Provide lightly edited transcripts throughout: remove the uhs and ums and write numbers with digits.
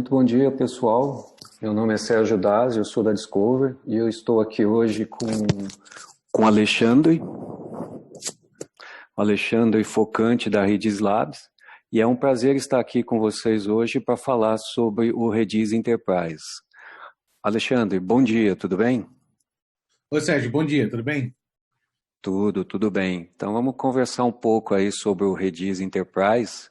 Muito bom dia, pessoal. Meu nome é Sérgio Daz, eu sou da Discover e eu estou aqui hoje com o Alexandre Focante da Redis Labs, e é um prazer estar aqui com vocês hoje para falar sobre o Redis Enterprise. Alexandre, bom dia, tudo bem? Oi, Sérgio, bom dia, tudo bem? Tudo bem. Então vamos conversar um pouco aí sobre o Redis Enterprise,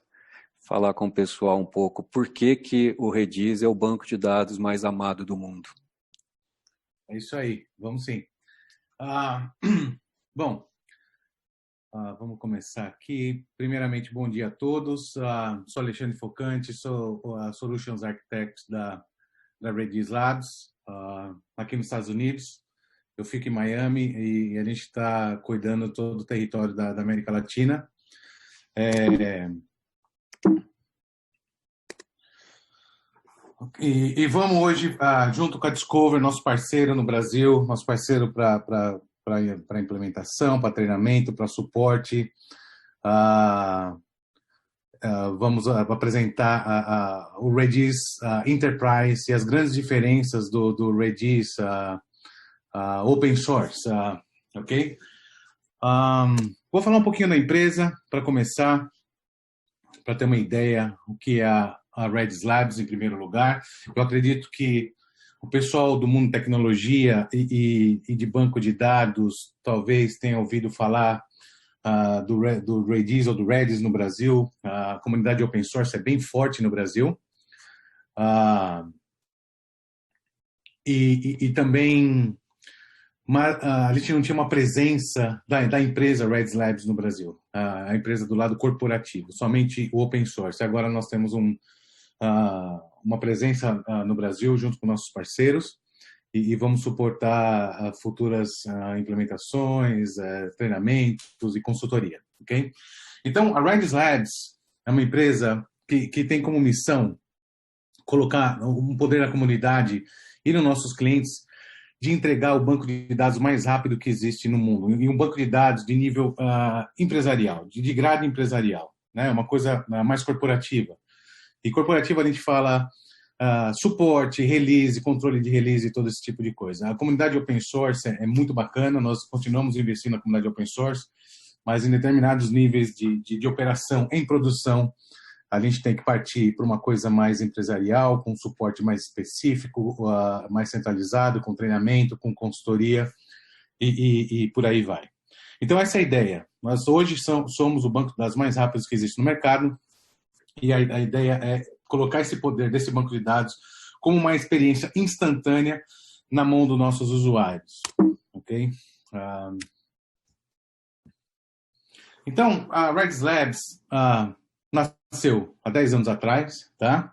falar com o pessoal um pouco por que o Redis é o banco de dados mais amado do mundo. É isso aí, vamos sim. Bom, vamos começar aqui. Primeiramente, bom dia a todos. Sou Alexandre Focante, sou a Solutions Architect da Redis Labs, aqui nos Estados Unidos. Eu fico em Miami e a gente está cuidando todo o território da América Latina. E vamos hoje, junto com a Discover, nosso parceiro no Brasil, nosso parceiro para implementação, para treinamento, para suporte. Vamos apresentar o Redis Enterprise e as grandes diferenças do Redis Open Source, ok? Vou falar um pouquinho da empresa para começar, para ter uma ideia o que é a Redis Labs em primeiro lugar. Eu acredito que o pessoal do mundo de tecnologia e de banco de dados talvez tenha ouvido falar do Redis ou do Redis no Brasil. A comunidade open source é bem forte no Brasil. E também a gente não tinha uma presença da empresa Redis Labs no Brasil, a empresa do lado corporativo, somente o open source. Agora nós temos uma presença no Brasil junto com nossos parceiros e vamos suportar futuras implementações, treinamentos e consultoria, ok? Então, a Redis Labs é uma empresa que tem como missão colocar um poder na comunidade e nos nossos clientes de entregar o banco de dados mais rápido que existe no mundo, e um banco de dados de nível empresarial, de grade empresarial, né? Uma coisa mais corporativa. E corporativa a gente fala suporte, release, controle de release e todo esse tipo de coisa. A comunidade open source é muito bacana, nós continuamos investindo na comunidade open source, mas em determinados níveis de operação em produção, a gente tem que partir para uma coisa mais empresarial, com suporte mais específico, mais centralizado, com treinamento, com consultoria e por aí vai. Então, essa é a ideia. Nós hoje somos o banco de dados mais rápidos que existe no mercado e a ideia é colocar esse poder desse banco de dados como uma experiência instantânea na mão dos nossos usuários. Ok? Então, a Redis Labs nasceu há 10 anos atrás, tá?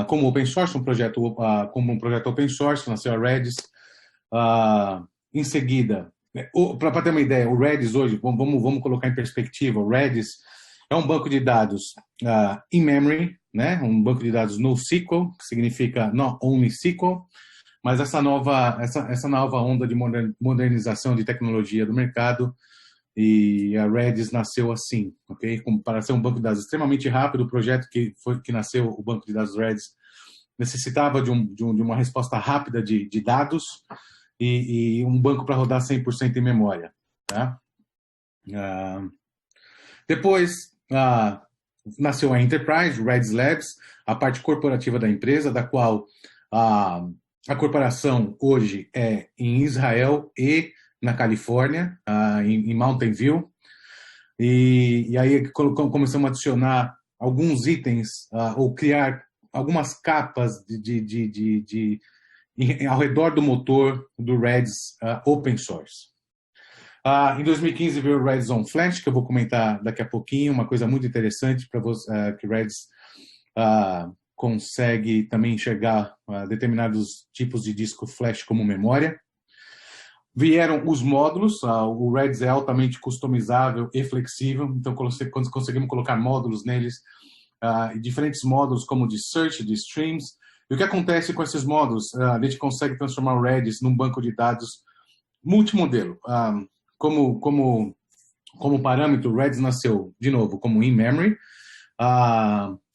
Como open source, como um projeto open source, nasceu a Redis. Em seguida, para ter uma ideia, o Redis hoje, vamos colocar em perspectiva, o Redis é um banco de dados in-memory, né? Um banco de dados NoSQL, que significa Not Only SQL, mas essa nova onda de modernização de tecnologia do mercado, e a Redis nasceu assim, ok? Para ser um banco de dados extremamente rápido, o projeto que nasceu, o banco de dados Redis, necessitava de uma resposta rápida de dados e um banco para rodar 100% em memória, tá? Depois nasceu a Enterprise, Redis Labs, a parte corporativa da empresa, da qual a corporação hoje é em Israel e na Califórnia, em Mountain View, e aí começamos a adicionar alguns itens ou criar algumas capas ao redor do motor do Redis Open Source. Em 2015 veio o Redis on Flash, que eu vou comentar daqui a pouquinho, uma coisa muito interessante para você, que o Redis consegue também enxergar determinados tipos de disco flash como memória. Vieram os módulos, o Redis é altamente customizável e flexível, então conseguimos colocar módulos neles, diferentes módulos como de search, de streams. E o que acontece com esses módulos? A gente consegue transformar o Redis num banco de dados multimodelo. Como parâmetro, o Redis nasceu, de novo, como in-memory,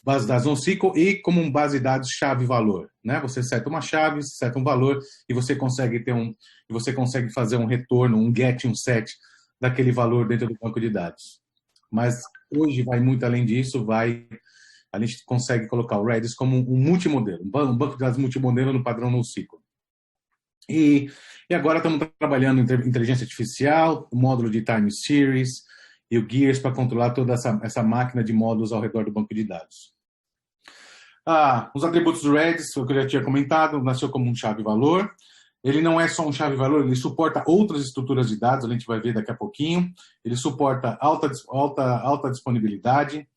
base de dados NoSQL e como um base de dados chave-valor, né? Você seta uma chave, seta um valor e você consegue fazer um retorno, um get e um set daquele valor dentro do banco de dados. Mas hoje vai muito além disso, a gente consegue colocar o Redis como um multimodelo, um banco de dados multimodelo no padrão NoSQL. E agora estamos trabalhando em inteligência artificial, o módulo de time series e o Gears para controlar toda essa máquina de módulos ao redor do banco de dados. Os atributos do Redis, o que eu já tinha comentado, nasceu como um chave-valor. Ele não é só um chave-valor, ele suporta outras estruturas de dados, a gente vai ver daqui a pouquinho. Ele suporta alta disponibilidade,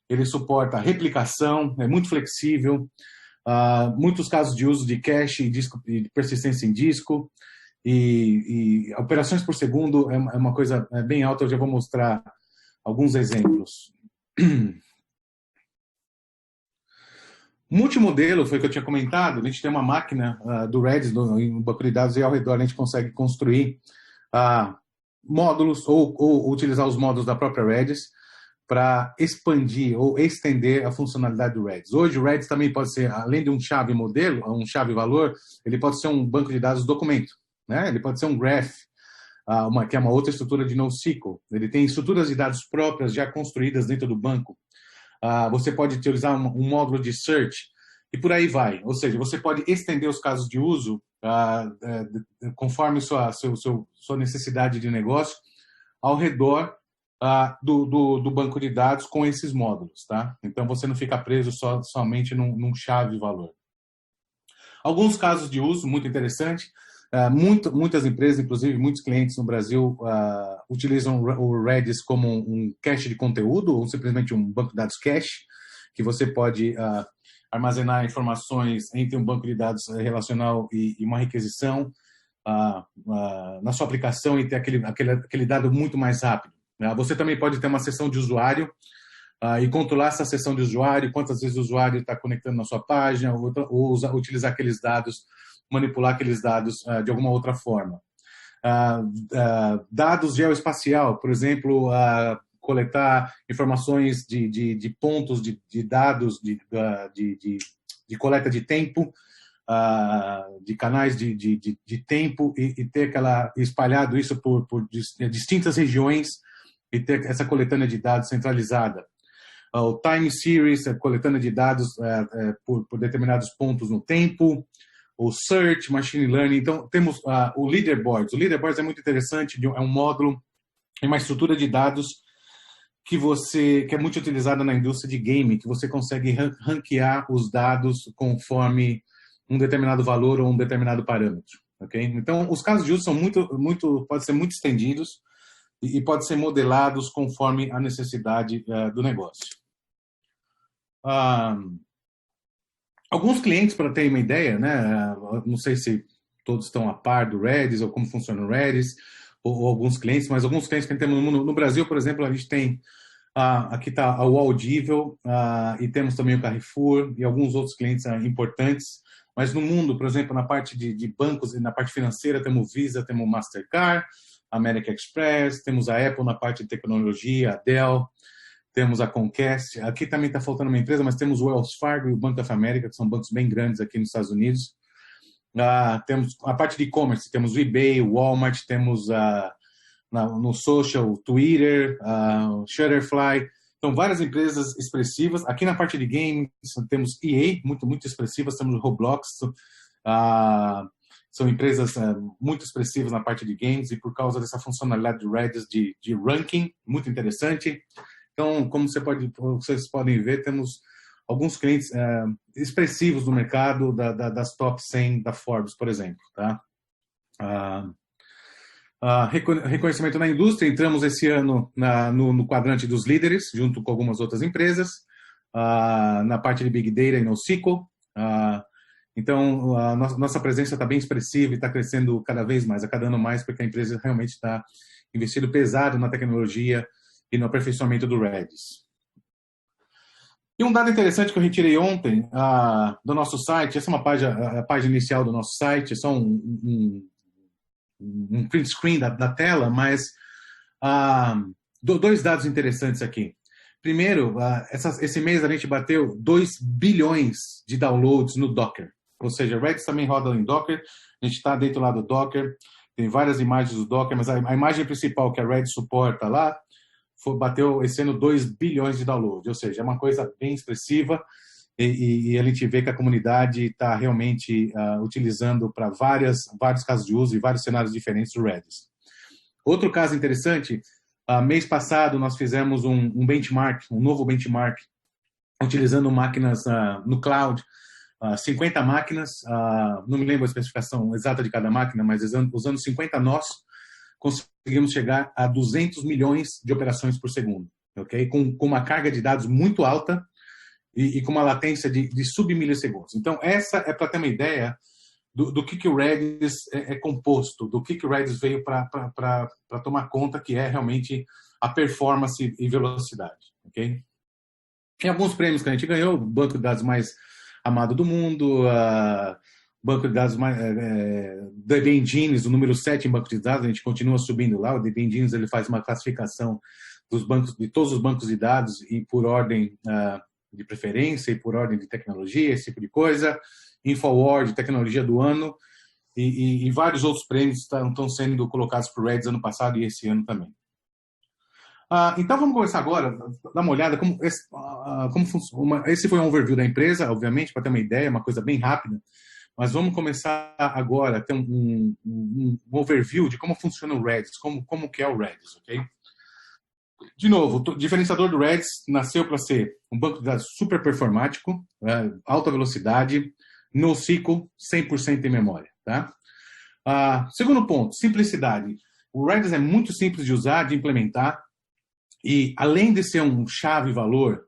ele suporta replicação, é muito flexível, muitos casos de uso de cache e de persistência em disco, e operações por segundo é uma coisa bem alta, eu já vou mostrar alguns exemplos. Multimodelo, foi o que eu tinha comentado, a gente tem uma máquina do Redis em banco de dados e ao redor a gente consegue construir módulos ou utilizar os módulos da própria Redis para expandir ou estender a funcionalidade do Redis. Hoje o Redis também pode ser, além de um chave modelo, um chave valor, ele pode ser um banco de dados documento, né? Ele pode ser um graph, que é uma outra estrutura de NoSQL. Ele tem estruturas de dados próprias já construídas dentro do banco. Você pode utilizar um módulo de search e por aí vai. Ou seja, você pode estender os casos de uso conforme sua necessidade de negócio ao redor do banco de dados com esses módulos, tá? Então, você não fica preso somente num chave-valor. Alguns casos de uso muito interessante. Muitas empresas, inclusive muitos clientes no Brasil, utilizam o Redis como um cache de conteúdo ou simplesmente um banco de dados cache, que você pode armazenar informações entre um banco de dados relacional e uma requisição na sua aplicação e ter aquele dado muito mais rápido. Você também pode ter uma sessão de usuário e controlar essa sessão de usuário, quantas vezes o usuário está conectando na sua página, ou utilizar aqueles dados, manipular aqueles dados de alguma outra forma. Dados geoespacial, por exemplo, coletar informações de pontos de dados, de coleta de tempo, de canais de tempo e ter espalhado isso por distintas regiões e ter essa coletânea de dados centralizada. O time series, coletânea de dados por determinados pontos no tempo. O search, machine learning. Então, temos o leaderboards. O leaderboards é muito interessante, é um módulo, é uma estrutura de dados que é muito utilizada na indústria de game, que você consegue ranquear os dados conforme um determinado valor ou um determinado parâmetro. Okay? Então, os casos de uso são podem ser muito estendidos e podem ser modelados conforme a necessidade do negócio. Alguns clientes, para terem uma ideia, né, não sei se todos estão a par do Redis ou como funciona o Redis, ou alguns clientes, mas alguns clientes que temos no Brasil, por exemplo, a gente tem, aqui está o Audível, e temos também o Carrefour e alguns outros clientes importantes, mas no mundo, por exemplo, na parte de bancos e na parte financeira, temos o Visa, temos o Mastercard, a American Express, temos a Apple na parte de tecnologia, a Dell, temos a Comcast, aqui também está faltando uma empresa, mas temos o Wells Fargo e o Bank of America, que são bancos bem grandes aqui nos Estados Unidos. Temos a parte de e-commerce, temos o eBay, o Walmart, temos no social, o Twitter, o Shutterfly. Então, várias empresas expressivas. Aqui na parte de games, temos EA, muito expressivas, temos o Roblox. São empresas muito expressivas na parte de games e por causa dessa funcionalidade do Redis de ranking, muito interessante. Então, como vocês podem ver, temos alguns clientes expressivos no mercado das top 100 da Forbes, por exemplo. Tá? Reconhecimento na indústria, entramos esse ano no quadrante dos líderes, junto com algumas outras empresas, na parte de Big Data e NoSQL. Então, a nossa presença está bem expressiva e está crescendo cada vez mais, a cada ano mais, porque a empresa realmente está investindo pesado na tecnologia e no aperfeiçoamento do Redis. E um dado interessante que eu retirei ontem do nosso site, essa é a página inicial do nosso site, é só um print screen da tela, mas dois dados interessantes aqui. Primeiro, esse mês a gente bateu 2 bilhões de downloads no Docker. Ou seja, Redis também roda em Docker, a gente está dentro lá do Docker, tem várias imagens do Docker, mas a imagem principal que a Redis suporta lá bateu esse ano 2 bilhões de downloads, ou seja, é uma coisa bem expressiva e a gente vê que a comunidade está realmente utilizando para vários casos de uso e vários cenários diferentes do Redis. Outro caso interessante, mês passado nós fizemos um benchmark, um novo benchmark, utilizando máquinas no cloud, 50 máquinas, não me lembro a especificação exata de cada máquina, mas usando 50 nós, conseguimos chegar a 200 milhões de operações por segundo, ok? Com uma carga de dados muito alta e com uma latência de sub-milissegundos. Então, essa é para ter uma ideia do que o Redis é composto, do que o Redis veio para tomar conta, que é realmente a performance e velocidade, ok? Tem alguns prêmios que a gente ganhou, o banco de dados mais amado do mundo, banco de dados mais, DB Engines, o número 7 em banco de dados, a gente continua subindo lá, o DB Engines ele faz uma classificação dos bancos, de todos os bancos de dados e por ordem de preferência e por ordem de tecnologia, esse tipo de coisa, InfoWord, tecnologia do ano, e vários outros prêmios estão sendo colocados por Redis ano passado e esse ano também. Então vamos começar agora, dar uma olhada como funciona. Esse foi um overview da empresa, obviamente, para ter uma ideia, uma coisa bem rápida, mas vamos começar agora a ter um overview de como funciona o Redis, como que é o Redis, ok? De novo, o diferenciador do Redis nasceu para ser um banco de dados super performático, alta velocidade, NoSQL, 100% em memória, tá? Segundo ponto, simplicidade. O Redis é muito simples de usar, de implementar, e além de ser um chave-valor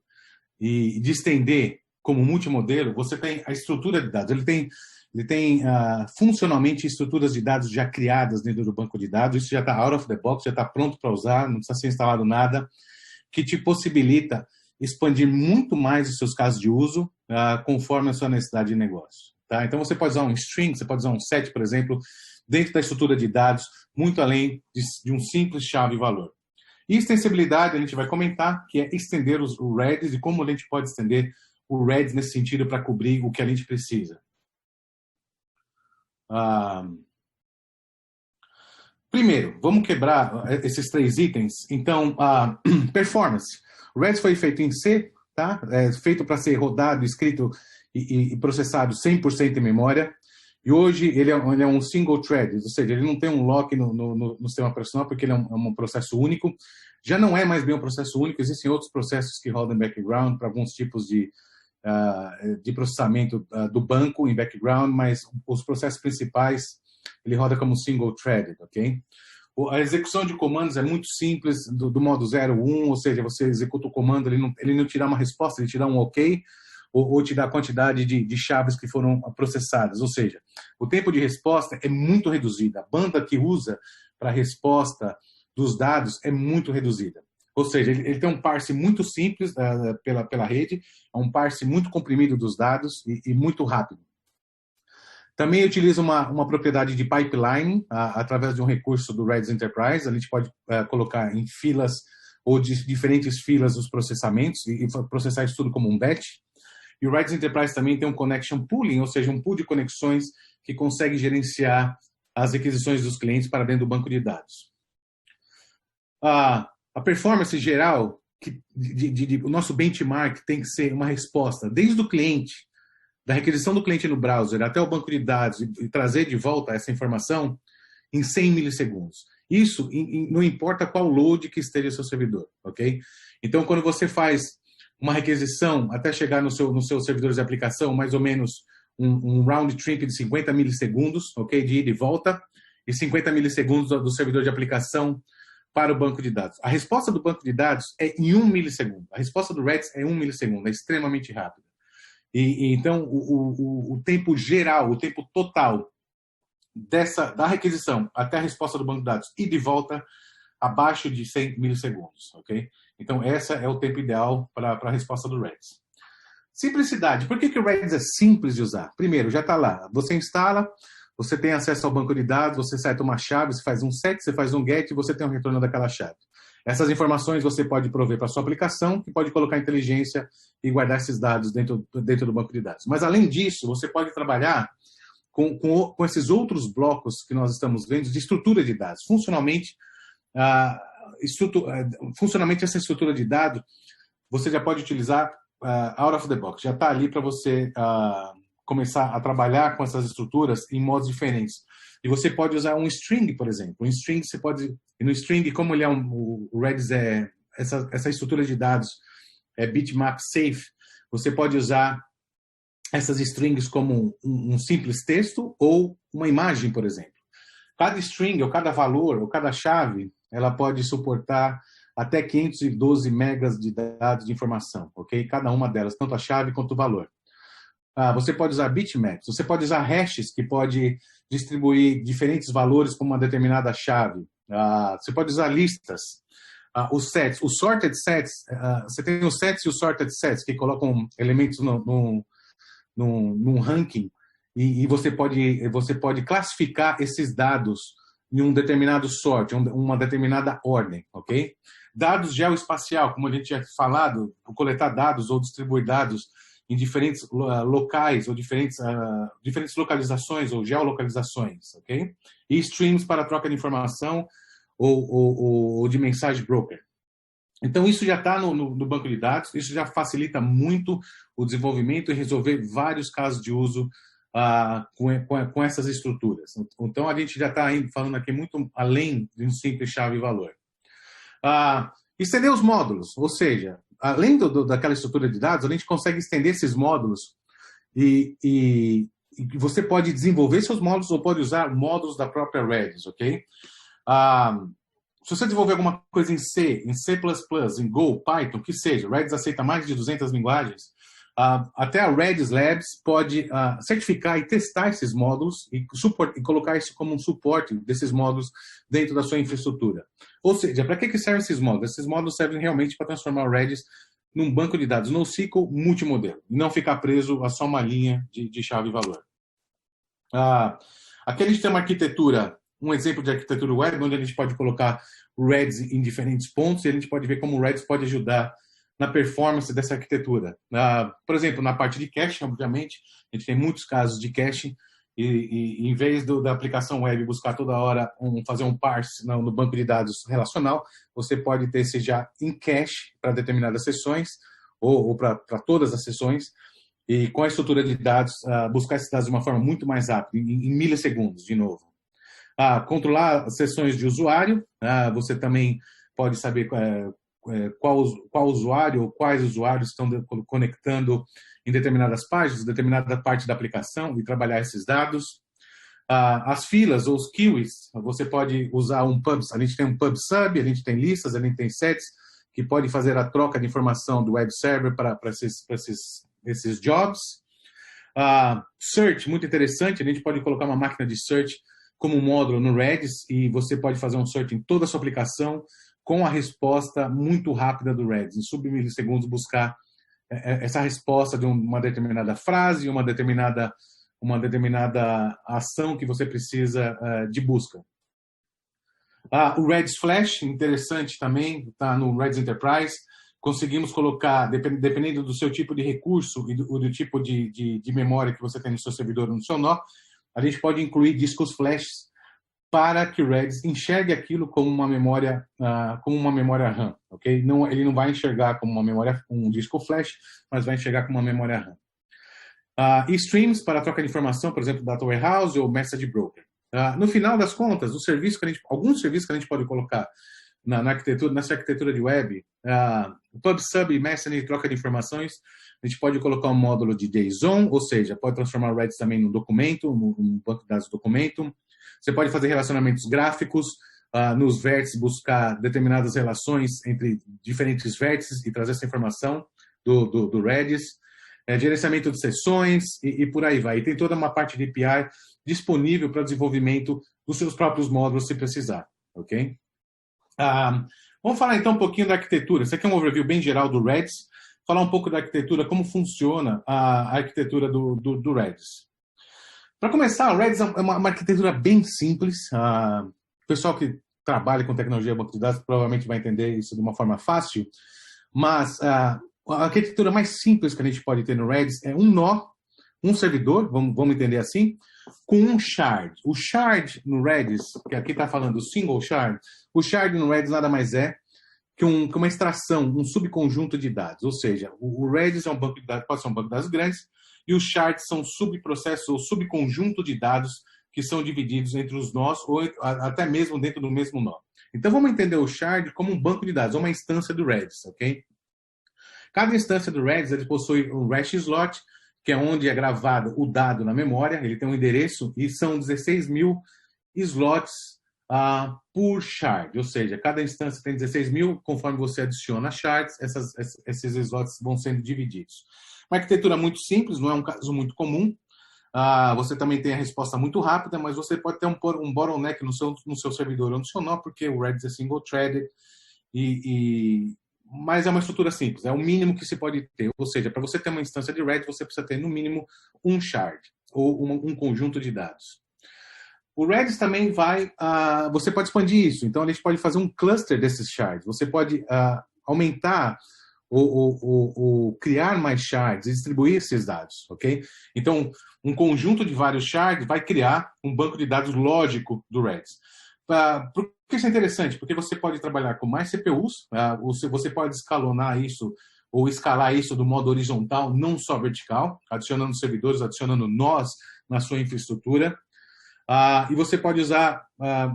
e de estender como multimodelo, você tem a estrutura de dados. Ele tem funcionalmente estruturas de dados já criadas dentro do banco de dados. Isso já está out of the box, já está pronto para usar, não precisa ser instalado nada, que te possibilita expandir muito mais os seus casos de uso conforme a sua necessidade de negócio. Tá? Então, você pode usar um string, você pode usar um set, por exemplo, dentro da estrutura de dados, muito além de um simples chave-valor. E extensibilidade, a gente vai comentar, que é estender o Redis e como a gente pode estender o Redis nesse sentido para cobrir o que a gente precisa. Primeiro, vamos quebrar esses 3 itens. Então, performance. O Redis foi feito em C, tá? Feito para ser rodado, escrito e processado 100% em memória. E hoje ele é um single thread, ou seja, ele não tem um lock no sistema operacional porque ele é um processo único. Já não é mais bem um processo único, existem outros processos que rodam em background para alguns tipos de processamento do banco em background, mas os processos principais ele roda como single threaded, ok? A execução de comandos é muito simples, do modo 0, 1, ou seja, você executa o comando, ele não te dá uma resposta, ele te dá um ok, ou te dá a quantidade de chaves que foram processadas. Ou seja, o tempo de resposta é muito reduzido. A banda que usa para a resposta dos dados é muito reduzida. Ou seja, ele tem um parse muito simples pela rede, é um parse muito comprimido dos dados e muito rápido. Também utiliza uma propriedade de pipeline através de um recurso do Redis Enterprise. A gente pode colocar em filas ou de diferentes filas os processamentos e processar isso tudo como um batch. E o Redis Enterprise também tem um connection pooling, ou seja, um pool de conexões que consegue gerenciar as requisições dos clientes para dentro do banco de dados. A performance geral, o nosso benchmark tem que ser uma resposta desde o cliente, da requisição do cliente no browser até o banco de dados e trazer de volta essa informação em 100 milissegundos. Isso não importa qual load que esteja no seu servidor, ok? Então, quando você faz uma requisição até chegar no seu servidor de aplicação, mais ou menos um round trip de 50 milissegundos, ok? De ida e volta, e 50 milissegundos do servidor de aplicação para o banco de dados. A resposta do banco de dados é em 1 milissegundo. A resposta do Redis é 1 milissegundo, é extremamente rápida. Então, o tempo geral, o tempo total da requisição até a resposta do banco de dados e de volta, abaixo de 100 milissegundos, ok? Então, esse é o tempo ideal para a resposta do Redis. Simplicidade. Por que o Redis é simples de usar? Primeiro, já está lá. Você instala, você tem acesso ao banco de dados, você seta uma chave, você faz um set, você faz um get e você tem um retorno daquela chave. Essas informações você pode prover para a sua aplicação, que pode colocar inteligência e guardar esses dados dentro do banco de dados. Mas, além disso, você pode trabalhar com esses outros blocos que nós estamos vendo de estrutura de dados. Funcionalmente, essa estrutura de dados, você já pode utilizar out of the box. Já está ali para você começar a trabalhar com essas estruturas em modos diferentes. E você pode usar um string, por exemplo. Um string, você pode... No string, como ele é o Redis essa estrutura de dados é bitmap safe, você pode usar essas strings como um simples texto ou uma imagem, por exemplo. Cada string, ou cada valor, ou cada chave, ela pode suportar até 512 megas de dados de informação, ok? Cada uma delas, tanto a chave quanto o valor. Você pode usar bitmaps, você pode usar hashes, que pode distribuir diferentes valores para uma determinada chave. Você pode usar listas, os sets, os sorted sets, você tem os sets e os sorted sets, que colocam elementos num ranking, e você pode classificar esses dados em um determinado sort, uma determinada ordem, ok? Dados geoespacial, como a gente tinha falado, coletar dados ou distribuir dados em diferentes locais ou diferentes localizações ou geolocalizações, ok? E streams para troca de informação ou de mensagem broker. Então, isso já está no banco de dados, isso já facilita muito o desenvolvimento e resolver vários casos de uso com essas estruturas. Então, a gente já está falando aqui muito além de um simples chave e valor. Estender os módulos, ou seja, além daquela estrutura de dados, a gente consegue estender esses módulos e você pode desenvolver seus módulos ou pode usar módulos da própria Redis, ok? Se você desenvolver alguma coisa em C, em C++, em Go, Python, que seja, Redis aceita mais de 200 linguagens, até a Redis Labs pode certificar e testar esses módulos e colocar isso como um suporte desses módulos dentro da sua infraestrutura. Ou seja, para que servem esses módulos? Esses módulos servem realmente para transformar o Redis num banco de dados NoSQL multimodelo, e não ficar preso a só uma linha de chave e valor. Aqui a gente tem uma arquitetura, um exemplo de arquitetura web, onde a gente pode colocar o Redis em diferentes pontos, e a gente pode ver como o Redis pode ajudar na performance dessa arquitetura. Por exemplo, na parte de cache, obviamente, a gente tem muitos casos de cache, e em vez da aplicação web buscar toda hora fazer um parse no banco de dados relacional, você pode ter esse já em cache para determinadas sessões, ou para todas as sessões, e com a estrutura de dados, buscar esses dados de uma forma muito mais rápida, em milissegundos, de novo. Controlar as sessões de usuário, você também pode saber qual usuário ou quais usuários estão conectando em determinadas páginas, determinada parte da aplicação e trabalhar esses dados. As filas ou os queues, você pode usar a gente tem um pub sub, a gente tem listas, a gente tem sets, que pode fazer a troca de informação do web server para esses jobs. Search, muito interessante, a gente pode colocar uma máquina de search como um módulo no Redis e você pode fazer um search em toda a sua aplicação com a resposta muito rápida do Redis. Em submilissegundos, buscar essa resposta de uma determinada frase, uma determinada ação que você precisa de busca. O Redis Flash, interessante também, está no Redis Enterprise. Conseguimos colocar, dependendo do seu tipo de recurso e do tipo de memória que você tem no seu servidor ou no seu nó, a gente pode incluir discos flash para que o Redis enxergue aquilo como uma memória RAM, ok? Ele não vai enxergar como um disco flash, mas vai enxergar como uma memória RAM. E streams para troca de informação, por exemplo, Data Warehouse ou Message Broker. No final das contas, alguns serviços que a gente pode colocar nessa arquitetura de web, Pub Sub e Message troca de informações, a gente pode colocar um módulo de JSON, ou seja, pode transformar o Redis também num documento, num banco de dados de documento. Você pode fazer relacionamentos gráficos, nos vértices buscar determinadas relações entre diferentes vértices e trazer essa informação do Redis. Gerenciamento de sessões e por aí vai. E tem toda uma parte de API disponível para desenvolvimento dos seus próprios módulos se precisar, ok? Vamos falar então um pouquinho da arquitetura. Isso aqui é um overview bem geral do Redis. Falar um pouco da arquitetura, como funciona a arquitetura do Redis. Para começar, o Redis é uma arquitetura bem simples. O pessoal que trabalha com tecnologia de banco de dados provavelmente vai entender isso de uma forma fácil, mas a arquitetura mais simples que a gente pode ter no Redis é um nó, um servidor, vamos entender assim, com um shard. O shard no Redis, que aqui está falando do single shard, o shard no Redis nada mais é que uma extração, um subconjunto de dados. Ou seja, o Redis é um banco de dados, pode ser um banco de dados grandes, e os shards são subprocessos ou subconjunto de dados que são divididos entre os nós ou até mesmo dentro do mesmo nó. Então vamos entender o shard como um banco de dados, uma instância do Redis, ok? Cada instância do Redis ele possui um hash slot, que é onde é gravado o dado na memória, ele tem um endereço e são 16 mil slots por shard, ou seja, cada instância tem 16 mil, conforme você adiciona shards, esses slots vão sendo divididos. Uma arquitetura muito simples, não é um caso muito comum, você também tem a resposta muito rápida, mas você pode ter um bottleneck no seu servidor ou no seu nó, porque o Redis é single-threaded, mas é uma estrutura simples, é o mínimo que se pode ter, ou seja, para você ter uma instância de Redis, você precisa ter no mínimo um shard, ou um conjunto de dados. O Redis também você pode expandir isso, então a gente pode fazer um cluster desses shards, você pode aumentar ou criar mais shards e distribuir esses dados, ok? Então, um conjunto de vários shards vai criar um banco de dados lógico do Redis. Por que isso é interessante? Porque você pode trabalhar com mais CPUs, você pode escalonar isso ou escalar isso do modo horizontal, não só vertical, adicionando servidores, adicionando nós na sua infraestrutura. E você pode usar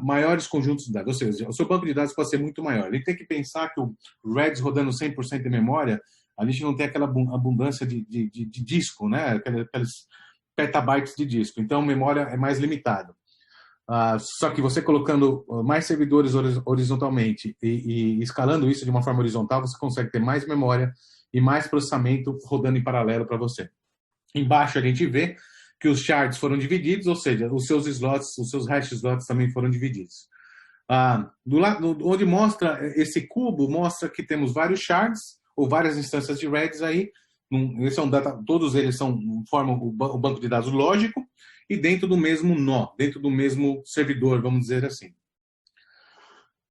maiores conjuntos de dados, ou seja, o seu banco de dados pode ser muito maior. A gente tem que pensar que o Redis rodando 100% de memória, a gente não tem aquela abundância de disco, né? Aqueles petabytes de disco. Então, a memória é mais limitada. Só que você colocando mais servidores horizontalmente e escalando isso de uma forma horizontal, você consegue ter mais memória e mais processamento rodando em paralelo para você. Embaixo a gente vê que os shards foram divididos, ou seja, os seus slots, os seus hash slots também foram divididos. Do lado onde mostra esse cubo, mostra que temos vários shards ou várias instâncias de Redis aí. Todos eles formam o banco de dados lógico e dentro do mesmo nó, dentro do mesmo servidor, vamos dizer assim.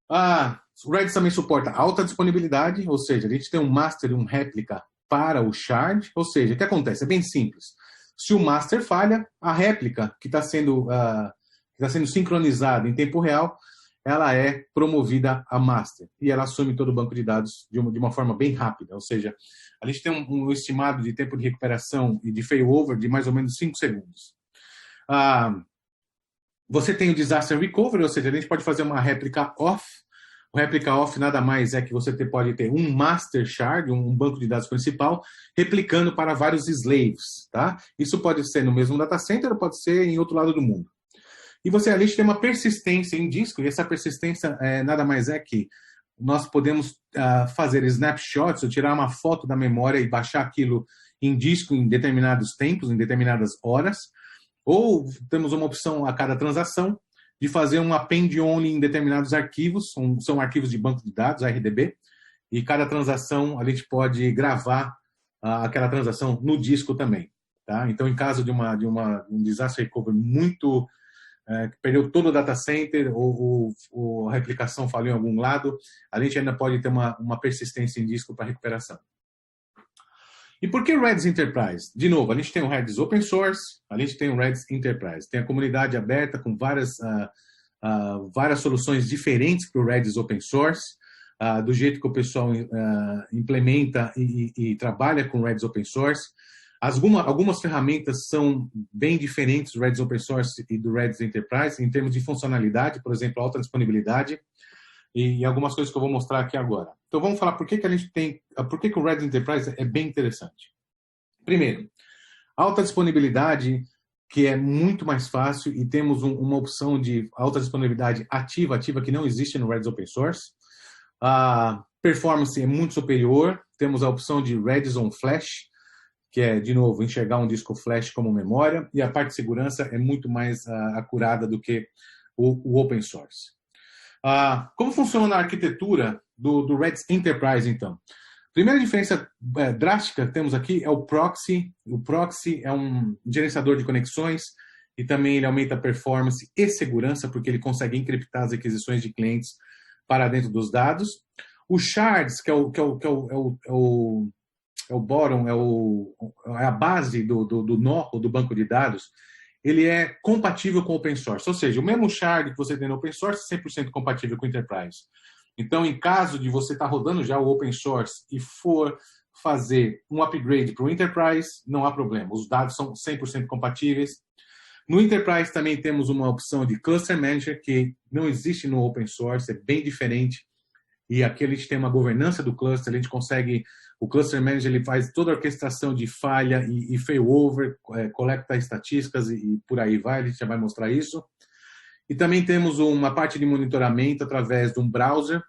O Redis também suporta alta disponibilidade, ou seja, a gente tem um master e um réplica para o shard, ou seja, o que acontece? É bem simples. Se o master falha, a réplica que está sendo sincronizada em tempo real, ela é promovida a master e ela assume todo o banco de dados de uma forma bem rápida. Ou seja, a gente tem um estimado de tempo de recuperação e de failover de mais ou menos 5 segundos. Você tem o disaster recovery, ou seja, a gente pode fazer uma réplica off. O réplica off nada mais é que você pode ter um master shard, um banco de dados principal, replicando para vários slaves, tá? Isso pode ser no mesmo data center ou pode ser em outro lado do mundo. E a gente tem uma persistência em disco, e essa persistência nada mais é que nós podemos fazer snapshots, ou tirar uma foto da memória e baixar aquilo em disco em determinados tempos, em determinadas horas, ou temos uma opção a cada transação, de fazer um append-only em determinados arquivos, são arquivos de banco de dados, RDB, e cada transação a gente pode gravar aquela transação no disco também. Tá? Então, em caso de um disaster recovery muito que perdeu todo o data center ou a replicação falhou em algum lado, a gente ainda pode ter uma persistência em disco para recuperação. E por que o Redis Enterprise? De novo, a gente tem o Redis Open Source, a gente tem o Redis Enterprise. Tem a comunidade aberta com várias soluções diferentes para o Redis Open Source, do jeito que o pessoal implementa e trabalha com o Redis Open Source. Algumas ferramentas são bem diferentes do Redis Open Source e do Redis Enterprise, em termos de funcionalidade, por exemplo, alta disponibilidade, e algumas coisas que eu vou mostrar aqui agora. Então vamos falar por que o Redis Enterprise é bem interessante. Primeiro, alta disponibilidade, que é muito mais fácil, e temos uma opção de alta disponibilidade ativa que não existe no Redis Open Source. A performance é muito superior, temos a opção de Redis on Flash, que é, de novo, enxergar um disco flash como memória, e a parte de segurança é muito mais acurada do que o Open Source. Como funciona a arquitetura do Redis Enterprise, então? Primeira diferença drástica que temos aqui é o proxy. O proxy é um gerenciador de conexões e também ele aumenta a performance e segurança, porque ele consegue encriptar as requisições de clientes para dentro dos dados. O shards, que é o bottom, é a base do nó ou do banco de dados, ele é compatível com o open source. Ou seja, o mesmo shard que você tem no open source é 100% compatível com o enterprise. Então, em caso de você estar rodando já o open source e for fazer um upgrade para o enterprise, não há problema. Os dados são 100% compatíveis. No enterprise também temos uma opção de cluster manager que não existe no open source, é bem diferente. E aqui a gente tem uma governança do cluster, a gente consegue, o cluster manager ele faz toda a orquestração de falha e failover, coleta estatísticas e por aí vai, a gente já vai mostrar isso. E também temos uma parte de monitoramento através de um browser,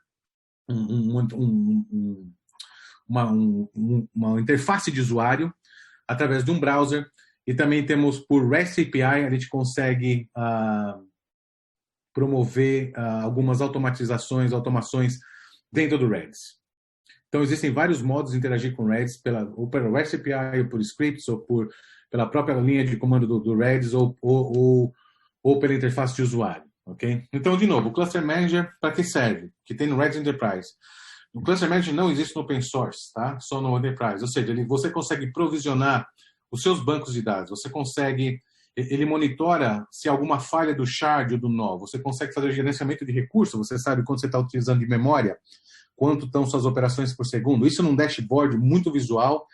uma interface de usuário através de um browser. E também temos por REST API, a gente consegue promover algumas automações dentro do Redis. Então, existem vários modos de interagir com o Redis, ou pela REST API, ou por scripts, ou pela própria linha de comando do Redis, ou pela interface de usuário. Okay? Então, de novo, o Cluster Manager, para que serve? Que tem no Redis Enterprise. O Cluster Manager não existe no Open Source, tá? Só no Enterprise. Ou seja, você consegue provisionar os seus bancos de dados, ele monitora se há alguma falha do shard ou do nó, você consegue fazer gerenciamento de recursos, você sabe quanto você está utilizando de memória, quanto estão suas operações por segundo, isso num dashboard muito visual,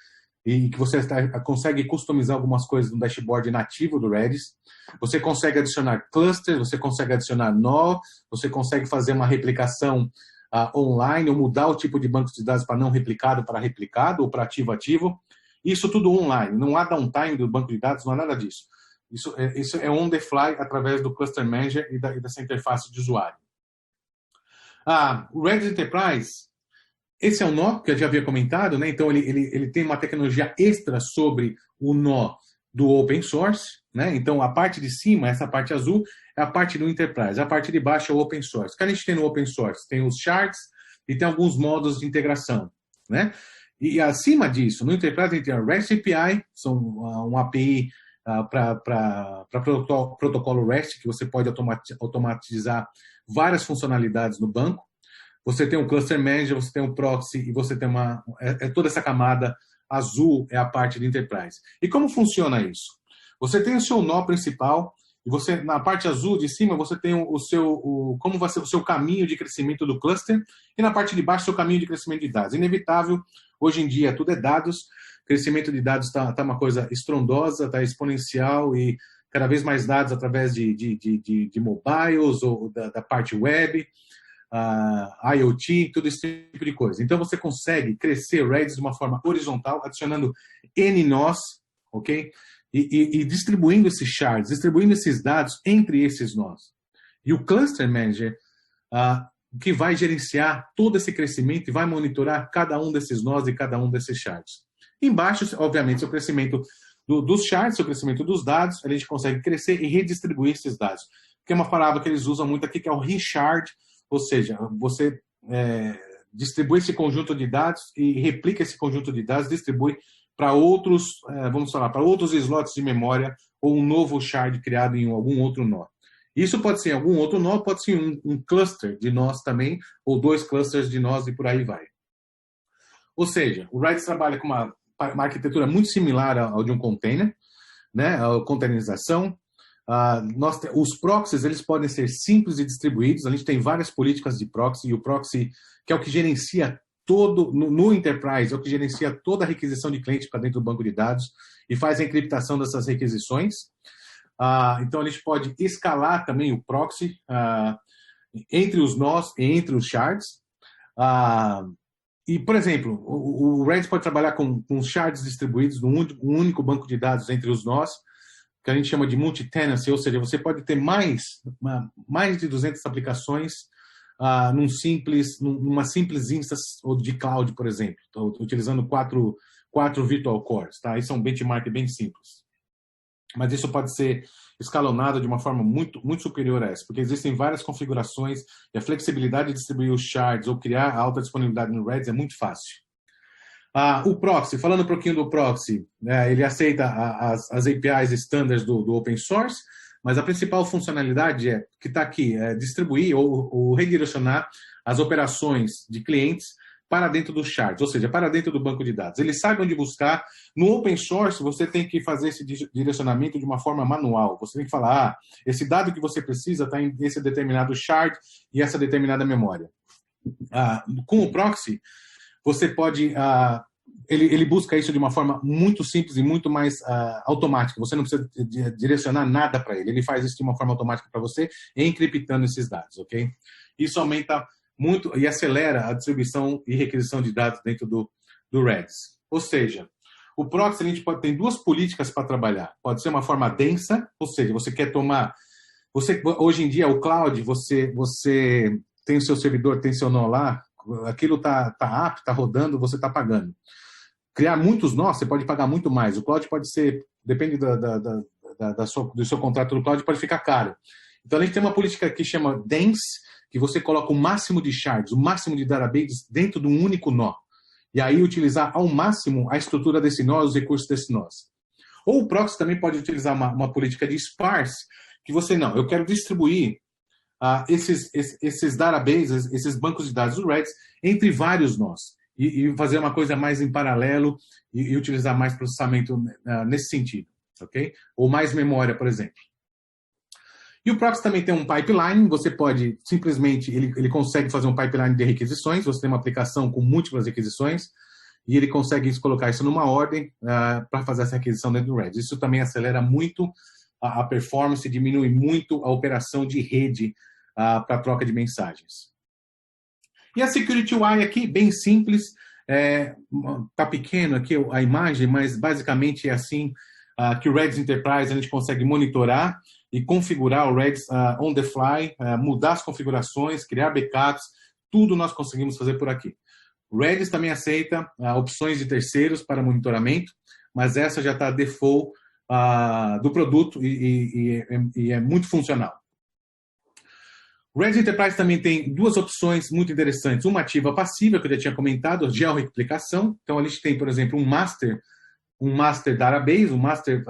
e que você consegue customizar algumas coisas no dashboard nativo do Redis, você consegue adicionar clusters, você consegue adicionar nó, você consegue fazer uma replicação online, ou mudar o tipo de banco de dados para não replicado para replicado, ou para ativo-ativo. Isso tudo online, não há downtime do banco de dados, não há nada disso. Isso é on the fly através do Cluster Manager e dessa interface de usuário. O Redis Enterprise, esse é um nó que eu já havia comentado, né? Então ele tem uma tecnologia extra sobre o nó do open source, né? Então a parte de cima, essa parte azul, é a parte do Enterprise, a parte de baixo é o open source. O que a gente tem no open source? Tem os shards e tem alguns modos de integração, né? E acima disso, no Enterprise, a gente tem a REST API, são um API para protocolo REST, que você pode automatizar várias funcionalidades no banco. Você tem um Cluster Manager, você tem um proxy, e você tem toda essa camada azul é a parte de Enterprise. E como funciona isso? Você tem o seu nó principal, e você, na parte azul de cima, você tem como vai ser o seu caminho de crescimento do cluster, e na parte de baixo, o seu caminho de crescimento de dados. Inevitável, hoje em dia, tudo é dados, crescimento de dados está uma coisa estrondosa, está exponencial, e cada vez mais dados através de mobiles, ou da parte web, IoT, tudo esse tipo de coisa. Então, você consegue crescer o Redis de uma forma horizontal, adicionando N nós, ok? E distribuindo esses shards, distribuindo esses dados entre esses nós. E o Cluster Manager, que vai gerenciar todo esse crescimento e vai monitorar cada um desses nós e cada um desses shards. Embaixo, obviamente, o crescimento dos shards, o crescimento dos dados, a gente consegue crescer e redistribuir esses dados. Que é uma palavra que eles usam muito aqui, que é o reshard, ou seja, você distribui esse conjunto de dados e replica esse conjunto de dados, distribui para outros, vamos falar, para outros slots de memória ou um novo shard criado em algum outro nó. Isso pode ser algum outro nó, pode ser um cluster de nós também, ou 2 clusters de nós e por aí vai. Ou seja, o Redis trabalha com uma arquitetura muito similar ao de um container, né? A containerização. Os proxies eles podem ser simples e distribuídos. A gente tem várias políticas de proxy, e o proxy, que é o que gerencia todo, no Enterprise, é o que gerencia toda a requisição de cliente para dentro do banco de dados e faz a encriptação dessas requisições. Então, a gente pode escalar também o proxy entre os nós e entre os shards. E, por exemplo, o Redis pode trabalhar com shards distribuídos num único banco de dados entre os nós, que a gente chama de multi-tenancy, ou seja, você pode ter mais de 200 aplicações numa simples instance de cloud, por exemplo, utilizando quatro virtual cores. Tá? Isso é um benchmark bem simples. Mas isso pode ser escalonado de uma forma muito, muito superior a essa, porque existem várias configurações e a flexibilidade de distribuir os shards ou criar a alta disponibilidade no Redis é muito fácil. O proxy, falando um pouquinho do proxy, né, ele aceita as APIs standards do open source, mas a principal funcionalidade que está aqui é distribuir ou redirecionar as operações de clientes para dentro dos shards, ou seja, para dentro do banco de dados. Ele sabe onde buscar. No open source, você tem que fazer esse direcionamento de uma forma manual. Você tem que falar, esse dado que você precisa está em esse determinado shard e essa determinada memória. Com o proxy, você pode... Ele busca isso de uma forma muito simples e muito mais automática. Você não precisa direcionar nada para ele. Ele faz isso de uma forma automática para você, encriptando esses dados, ok? Isso aumenta muito e acelera a distribuição e requisição de dados dentro do Redis. Ou seja, o proxy, a gente tem duas políticas para trabalhar. Pode ser uma forma densa, ou seja, você quer tomar... hoje em dia, o cloud, você tem o seu servidor, tem seu nó lá, aquilo está apto, está rodando, você está pagando. Criar muitos nós, você pode pagar muito mais. O cloud pode ser, depende do seu contrato do cloud, pode ficar caro. Então, a gente tem uma política que chama dense, que você coloca o máximo de shards, o máximo de databases dentro de um único nó. E aí utilizar ao máximo a estrutura desse nó, os recursos desse nó. Ou o proxy também pode utilizar uma política de sparse, que você não, eu quero distribuir esses databases, esses bancos de dados do Redis entre vários nós. E fazer uma coisa mais em paralelo e utilizar mais processamento nesse sentido, ok? Ou mais memória, por exemplo. E o proxy também tem um pipeline, você pode simplesmente, ele consegue fazer um pipeline de requisições, você tem uma aplicação com múltiplas requisições, e ele consegue colocar isso numa ordem para fazer essa requisição dentro do Redis. Isso também acelera muito a performance, diminui muito a operação de rede para troca de mensagens. E a Security UI aqui, bem simples, está pequeno aqui a imagem, mas basicamente é assim que o Redis Enterprise a gente consegue monitorar e configurar o Redis on the fly, mudar as configurações, criar backups, tudo nós conseguimos fazer por aqui. O Redis também aceita opções de terceiros para monitoramento, mas essa já está default do produto e é muito funcional. O Redis Enterprise também tem duas opções muito interessantes. Uma ativa passiva, que eu já tinha comentado, georreplicação. Então, a gente tem, por exemplo, um master database, um master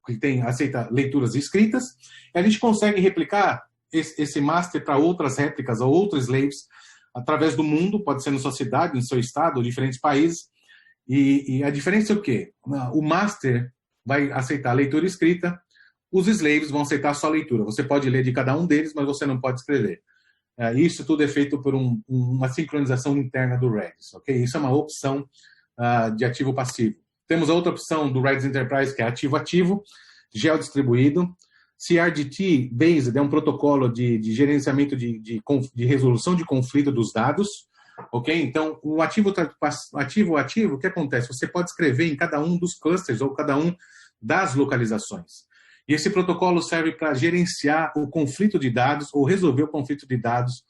que aceita leituras escritas. E a gente consegue replicar esse master para outras réplicas ou outros slaves através do mundo, pode ser na sua cidade, no seu estado, ou diferentes países. E a diferença é o quê? O master vai aceitar leitura escrita, os slaves vão aceitar só a leitura. Você pode ler de cada um deles, mas você não pode escrever. Isso tudo é feito por uma sincronização interna do Redis. Okay? Isso é uma opção de ativo-passivo. Temos a outra opção do Redis Enterprise, que é ativo-ativo, geodistribuído. CRDT Based é um protocolo de gerenciamento de resolução de conflito dos dados. Okay? Então, o ativo-ativo, o que acontece? Você pode escrever em cada um dos clusters ou cada um das localizações. E esse protocolo serve para gerenciar o conflito de dados ou resolver o conflito de dados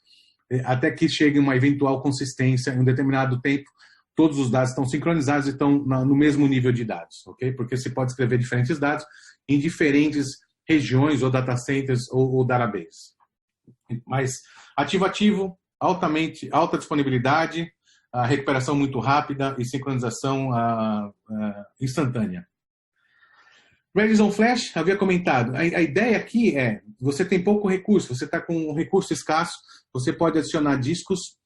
até que chegue uma eventual consistência em um determinado tempo. Todos os dados estão sincronizados e estão no mesmo nível de dados, ok? Porque você pode escrever diferentes dados em diferentes regiões ou data centers ou databases. Mas ativo-ativo, alta disponibilidade, recuperação muito rápida e sincronização instantânea. Redis on Flash, havia comentado. A ideia aqui é, você tem pouco recurso, você está com um recurso escasso, você pode adicionar discos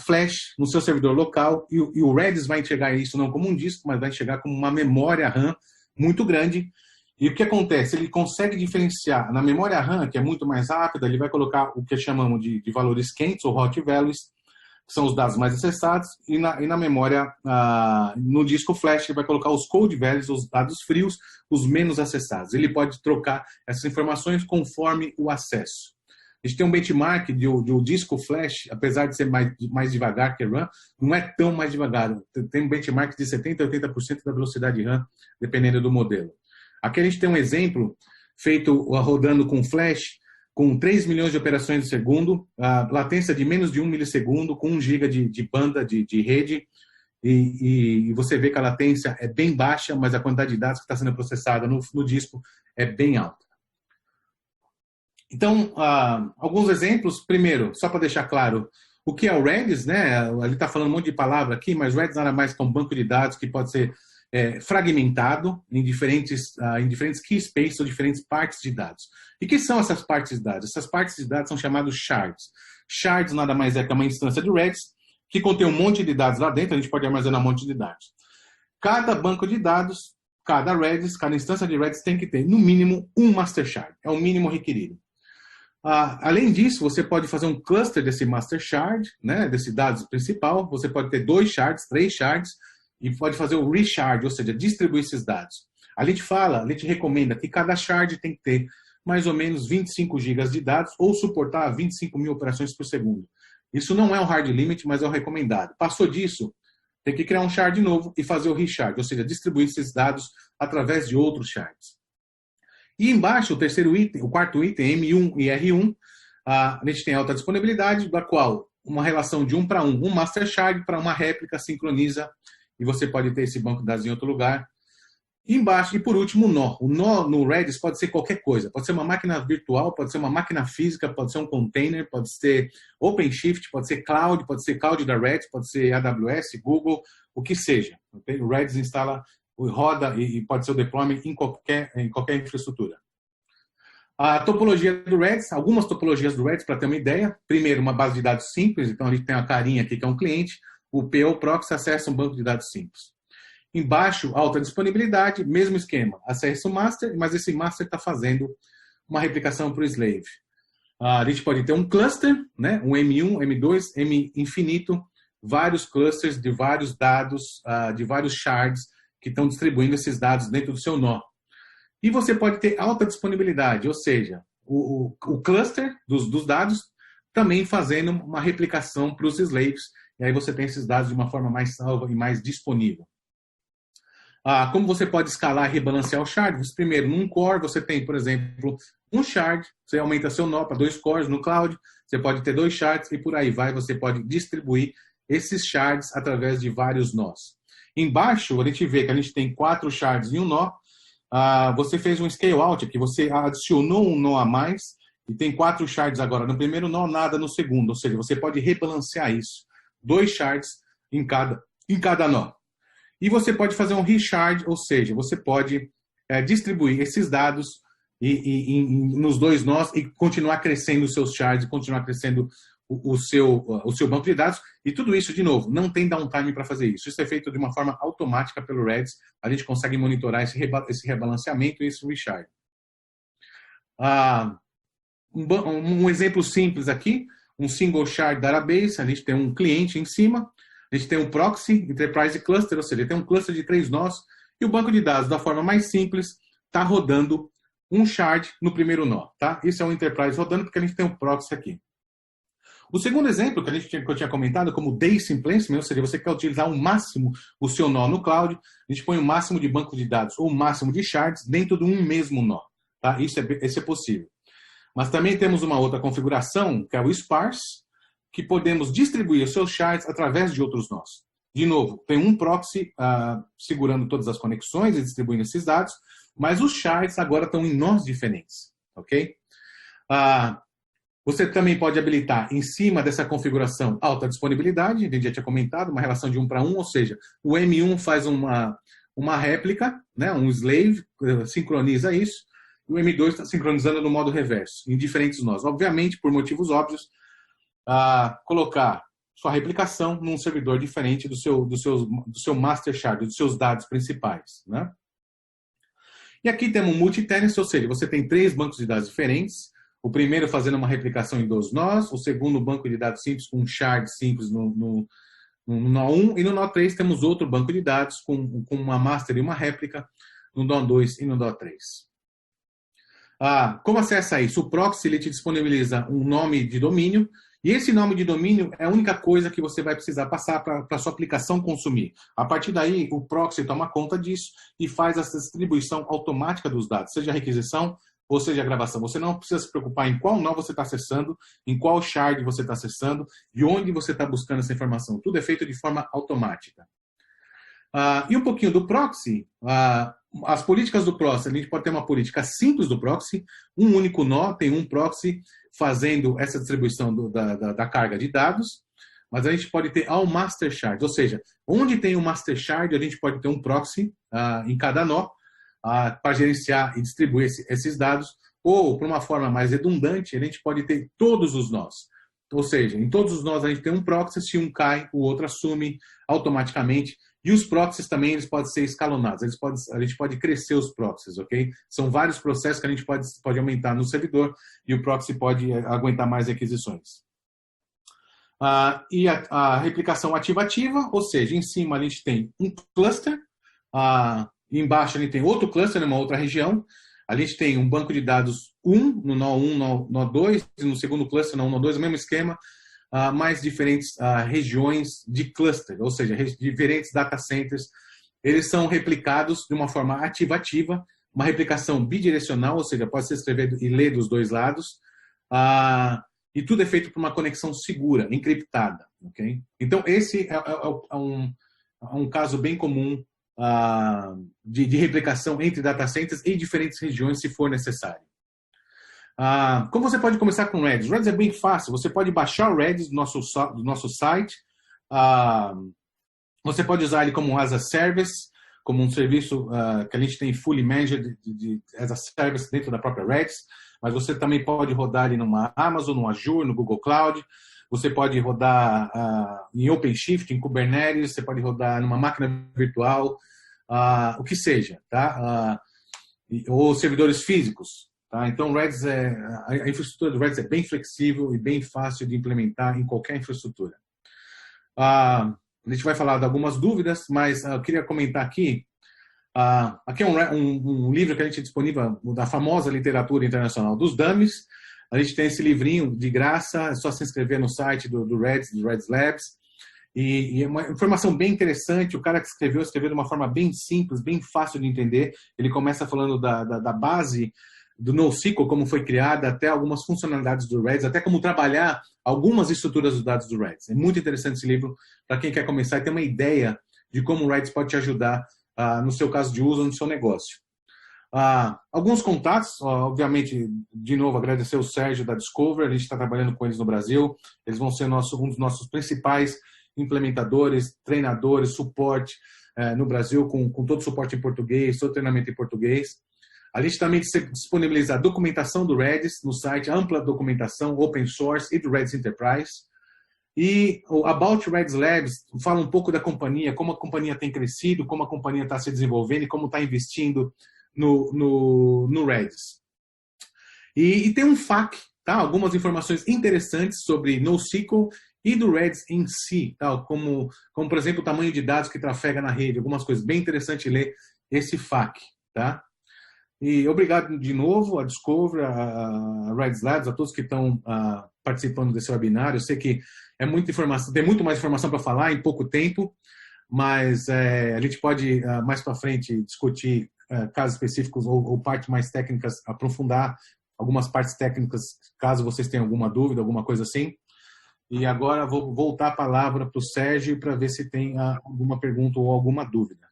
Flash no seu servidor local e o Redis vai enxergar isso não como um disco, mas vai enxergar como uma memória RAM muito grande. E o que acontece? Ele consegue diferenciar na memória RAM, que é muito mais rápida, ele vai colocar o que chamamos de valores quentes ou hot values, que são os dados mais acessados, e na memória, no disco flash, ele vai colocar os cold values, os dados frios, os menos acessados. Ele pode trocar essas informações conforme o acesso. A gente tem um benchmark do disco flash, apesar de ser mais devagar que a RAM, não é tão mais devagar. Tem um benchmark de 70% a 80% da velocidade RAM, dependendo do modelo. Aqui a gente tem um exemplo feito rodando com flash, com 3 milhões de operações no segundo, a latência de menos de 1 milissegundo, com 1 giga de banda de rede, e você vê que a latência é bem baixa, mas a quantidade de dados que está sendo processada no disco é bem alta. Então, alguns exemplos. Primeiro, só para deixar claro, O que é o Redis, né? Ele está falando um monte de palavra aqui, mas Redis nada mais que um banco de dados que pode ser fragmentado em diferentes key spaces ou diferentes partes de dados. E que são essas partes de dados? Essas partes de dados são chamadas shards. Shards nada mais é que uma instância de Redis que contém um monte de dados lá dentro, a gente pode armazenar um monte de dados. Cada banco de dados, cada Redis, cada instância de Redis tem que ter, no mínimo, um master shard. É o mínimo requerido. Além disso, você pode fazer um cluster desse master shard, né, desse dados principal. Você pode ter 2 shards, 3 shards, e pode fazer o reshard, ou seja, distribuir esses dados. A gente recomenda que cada shard tem que ter mais ou menos 25 GB de dados ou suportar 25 mil operações por segundo. Isso não é o hard limit, mas é o recomendado. Passou disso, tem que criar um shard novo e fazer o reshard, ou seja, distribuir esses dados através de outros shards. E embaixo, o quarto item, M1 e R1, a gente tem alta disponibilidade, da qual uma relação de 1 para 1, um master shard para uma réplica sincroniza, e você pode ter esse banco de dados em outro lugar. E embaixo, e por último, o nó. O nó no Redis pode ser qualquer coisa. Pode ser uma máquina virtual, pode ser uma máquina física, pode ser um container, pode ser OpenShift, pode ser cloud da Redis, pode ser AWS, Google, o que seja. Okay? O Redis instala, roda e pode ser o deployment em qualquer infraestrutura. A topologia do Redis, algumas topologias do Redis, para ter uma ideia. Primeiro, uma base de dados simples, então a gente tem a carinha aqui que é um cliente. O PO Proxy acessa um banco de dados simples. Embaixo, alta disponibilidade, mesmo esquema. Acessa o master, mas esse master está fazendo uma replicação para o slave. A gente pode ter um cluster, né? Um M1, M2, M infinito, vários clusters de vários dados, de vários shards que estão distribuindo esses dados dentro do seu nó. E você pode ter alta disponibilidade, ou seja, o cluster dos dados também fazendo uma replicação para os slaves, e aí você tem esses dados de uma forma mais salva e mais disponível. Como você pode escalar e rebalancear os shards? Primeiro, num core, você tem, por exemplo, um shard, você aumenta seu nó para 2 cores no cloud, você pode ter 2 shards e por aí vai, você pode distribuir esses shards através de vários nós. Embaixo, a gente vê que a gente tem 4 shards em um nó, você fez um scale out aqui, você adicionou um nó a mais e tem 4 shards agora no primeiro nó, nada no segundo, ou seja, você pode rebalancear isso. 2 shards em cada nó. E você pode fazer um reshard, ou seja, você pode distribuir esses dados nos 2 nós e continuar crescendo os seus shards, continuar crescendo o seu banco de dados. E tudo isso, de novo, não tem downtime para fazer isso. Isso é feito de uma forma automática pelo Redis. A gente consegue monitorar esse rebalanceamento e esse reshard. Um exemplo simples aqui, um single shard database, a gente tem um cliente em cima, a gente tem um proxy, enterprise cluster, ou seja, tem um cluster de 3 nós, e o banco de dados, da forma mais simples, está rodando um shard no primeiro nó. Tá? Isso é um enterprise rodando, porque a gente tem um proxy aqui. O segundo exemplo que eu tinha comentado, como day placement, ou seja, você quer utilizar ao máximo o seu nó no cloud, a gente põe o máximo de banco de dados ou o máximo de shards dentro de um mesmo nó. Tá? Isso é possível. Mas também temos uma outra configuração, que é o sparse, que podemos distribuir os seus shards através de outros nós. De novo, tem um proxy segurando todas as conexões e distribuindo esses dados, mas os shards agora estão em nós diferentes. Ok? Você também pode habilitar, em cima dessa configuração, alta disponibilidade, a gente já tinha comentado, uma relação de 1 para 1, ou seja, o M1 faz uma réplica, né, um slave, sincroniza isso, e o M2 está sincronizando no modo reverso, em diferentes nós. Obviamente, por motivos óbvios, colocar sua replicação num servidor diferente do seu master shard, dos seus dados principais. Né? E aqui temos um multi-tenancy, ou seja, você tem 3 bancos de dados diferentes, o primeiro fazendo uma replicação em 2 nós, o segundo banco de dados simples com um shard simples no nó 1, e no nó 3 temos outro banco de dados com uma master e uma réplica no nó 2 e no nó 3. Como acessa isso? O proxy ele te disponibiliza um nome de domínio, e esse nome de domínio é a única coisa que você vai precisar passar para a sua aplicação consumir. A partir daí, o proxy toma conta disso e faz essa distribuição automática dos dados, seja a requisição ou seja a gravação. Você não precisa se preocupar em qual nó você está acessando, em qual shard você está acessando e onde você está buscando essa informação. Tudo é feito de forma automática. E um pouquinho do proxy. As políticas do proxy, a gente pode ter uma política simples do proxy, um único nó, tem um proxy fazendo essa distribuição da carga de dados. mas a gente pode ter ao master shard, ou seja, onde tem um master shard, a gente pode ter um proxy em cada nó para gerenciar e distribuir esses dados, ou, por uma forma mais redundante, a gente pode ter todos os nós. Ou seja, em todos os nós a gente tem um proxy, se um cai, o outro assume automaticamente. E os proxies também eles podem ser escalonados, a gente pode crescer os proxies, ok? São vários processos que a gente pode aumentar no servidor e o proxy pode aguentar mais requisições. E a replicação ativa-ativa, ou seja, em cima a gente tem um cluster, embaixo a gente tem outro cluster numa outra região, a gente tem um banco de dados 1 no nó 1, nó 2, e no segundo cluster, nó 1, nó 2, o mesmo esquema, mais diferentes regiões de cluster, ou seja, diferentes data centers. Eles são replicados de uma forma ativa-ativa, uma replicação bidirecional, ou seja, pode ser escrever e ler dos dois lados, e tudo é feito por uma conexão segura, encriptada. Okay? Então, esse é um caso bem comum de replicação entre data centers em diferentes regiões, se for necessário. Como você pode começar com o Redis? O Redis é bem fácil. Você pode baixar o Redis do nosso site. Você pode usar ele como as a service, como um serviço que a gente tem fully managed as a service dentro da própria Redis. Mas você também pode rodar ele numa Amazon, no Azure, no Google Cloud. Você pode rodar em OpenShift, em Kubernetes. Você pode rodar numa máquina virtual, o que seja, tá? Ou servidores físicos. Tá? Então, a infraestrutura do Redis é bem flexível e bem fácil de implementar em qualquer infraestrutura. A gente vai falar de algumas dúvidas, mas eu queria comentar aqui. Aqui é um livro que a gente é disponível da famosa literatura internacional dos dummies. A gente tem esse livrinho de graça, é só se inscrever no site do Redis Labs. E é uma informação bem interessante. O cara que escreveu de uma forma bem simples, bem fácil de entender. Ele começa falando da base do NoSQL, como foi criada, até algumas funcionalidades do Redis, até como trabalhar algumas estruturas dos dados do Redis. É muito interessante esse livro para quem quer começar e ter uma ideia de como o Redis pode te ajudar no seu caso de uso, no seu negócio. Alguns contatos, obviamente, de novo, agradecer o Sérgio da Discover, a gente está trabalhando com eles no Brasil, eles vão ser um dos nossos principais implementadores, treinadores, suporte no Brasil, com todo o suporte em português, todo treinamento em português. A gente também disponibiliza a documentação do Redis no site, ampla documentação, open source e do Redis Enterprise. E o About Redis Labs fala um pouco da companhia, como a companhia tem crescido, como a companhia está se desenvolvendo e como está investindo no Redis. E tem um FAQ, tá? Algumas informações interessantes sobre NoSQL e do Redis em si, tá? Como, por exemplo, o tamanho de dados que trafega na rede, algumas coisas bem interessantes ler esse FAQ, tá? E obrigado de novo a Discover, a Redis Labs, a todos que estão participando desse webinário. Eu sei que é muita informação, tem muito mais informação para falar em pouco tempo, mas a gente pode mais para frente discutir casos específicos ou partes mais técnicas, aprofundar algumas partes técnicas, caso vocês tenham alguma dúvida, alguma coisa assim. E agora vou voltar a palavra para o Sérgio para ver se tem alguma pergunta ou alguma dúvida.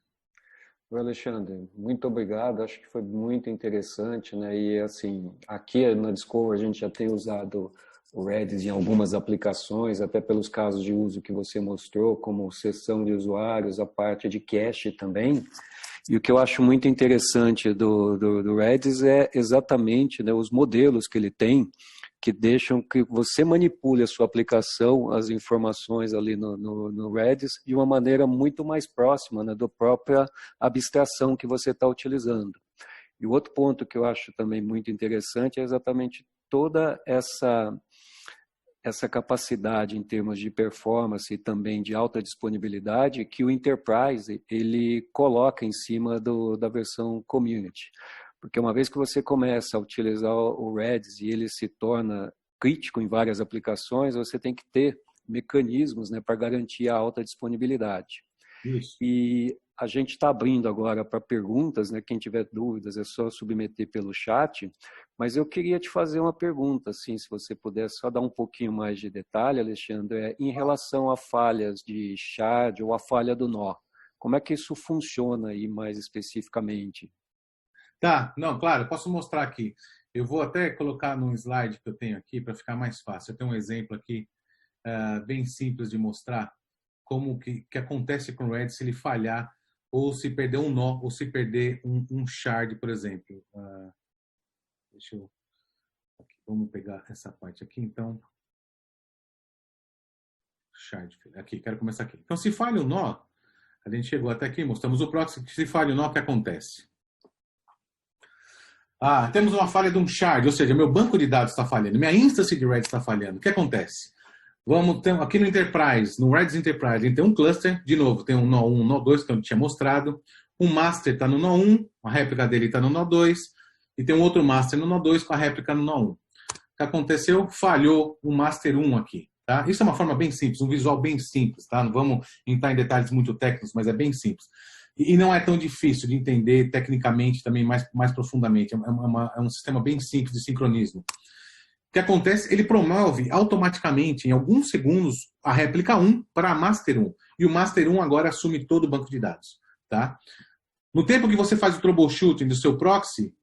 Alexandre, muito obrigado, acho que foi muito interessante, né? E assim, aqui na Discover a gente já tem usado o Redis em algumas aplicações, até pelos casos de uso que você mostrou, como sessão de usuários, a parte de cache também. E o que eu acho muito interessante do Redis é exatamente, né, os modelos que ele tem, que deixam que você manipule a sua aplicação, as informações ali no Redis, de uma maneira muito mais próxima, né, da própria abstração que você está utilizando. E o outro ponto que eu acho também muito interessante é exatamente toda essa capacidade em termos de performance e também de alta disponibilidade que o Enterprise ele coloca em cima da versão Community. Porque uma vez que você começa a utilizar o Redis e ele se torna crítico em várias aplicações, você tem que ter mecanismos, né, para garantir a alta disponibilidade. Isso. E a gente está abrindo agora para perguntas, né? Quem tiver dúvidas é só submeter pelo chat, mas eu queria te fazer uma pergunta, assim, se você puder só dar um pouquinho mais de detalhe, Alexandre, em relação a falhas de shard ou a falha do nó. Como é que isso funciona aí mais especificamente? Tá, não, claro, posso mostrar aqui. Eu vou até colocar num slide que eu tenho aqui para ficar mais fácil. Eu tenho um exemplo aqui bem simples de mostrar como que acontece com o Redis se ele falhar, ou se perder um nó, ou se perder um shard, por exemplo. Deixa eu... Aqui, vamos pegar essa parte aqui, então. Shard, aqui, quero começar aqui. Então, se falha o nó, a gente chegou até aqui, mostramos o proxy, se falha o nó, o que acontece? Temos uma falha de um shard, ou seja, meu banco de dados está falhando, minha instância de Redis está falhando. O que acontece? Vamos ter, aqui no Enterprise, no Redis Enterprise, a gente tem um cluster, de novo, tem um nó 1, um nó 2, que eu tinha mostrado. Um master está no nó 1, a réplica dele está no nó 2, e tem um outro master no nó 2 com a réplica no nó 1. O que aconteceu? Falhou o master 1 aqui. Tá? Isso é uma forma bem simples, um visual bem simples. Tá? Não vamos entrar em detalhes muito técnicos, mas é bem simples. E não é tão difícil de entender tecnicamente também mais profundamente. É um sistema bem simples de sincronismo. O que acontece? Ele promove automaticamente, em alguns segundos, a réplica 1 para a master 1. E o master 1 agora assume todo o banco de dados. Tá? No tempo que você faz o troubleshooting do seu proxy,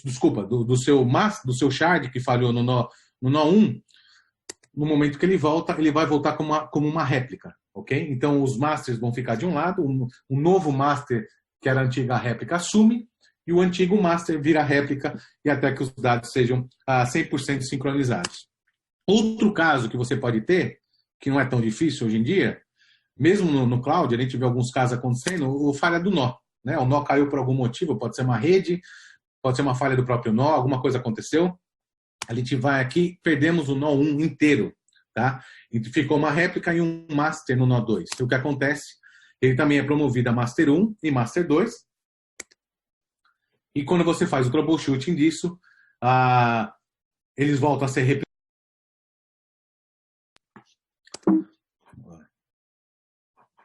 desculpa, do seu shard que falhou no nó 1, no momento que ele volta, ele vai voltar como uma réplica. Okay? Então, os masters vão ficar de um lado, um novo master, que era a antiga réplica, assume, e o antigo master vira réplica, e até que os dados sejam 100% sincronizados. Outro caso que você pode ter, que não é tão difícil hoje em dia, mesmo no cloud, a gente vê alguns casos acontecendo, o falha do nó. Né? O nó caiu por algum motivo, pode ser uma rede, pode ser uma falha do próprio nó, alguma coisa aconteceu. A gente vai aqui, perdemos o nó 1 inteiro. Tá? E ficou uma réplica e um master no nó 2. E o que acontece? Ele também é promovido a master 1 e master 2. E quando você faz o troubleshooting disso, eles voltam a ser replicados.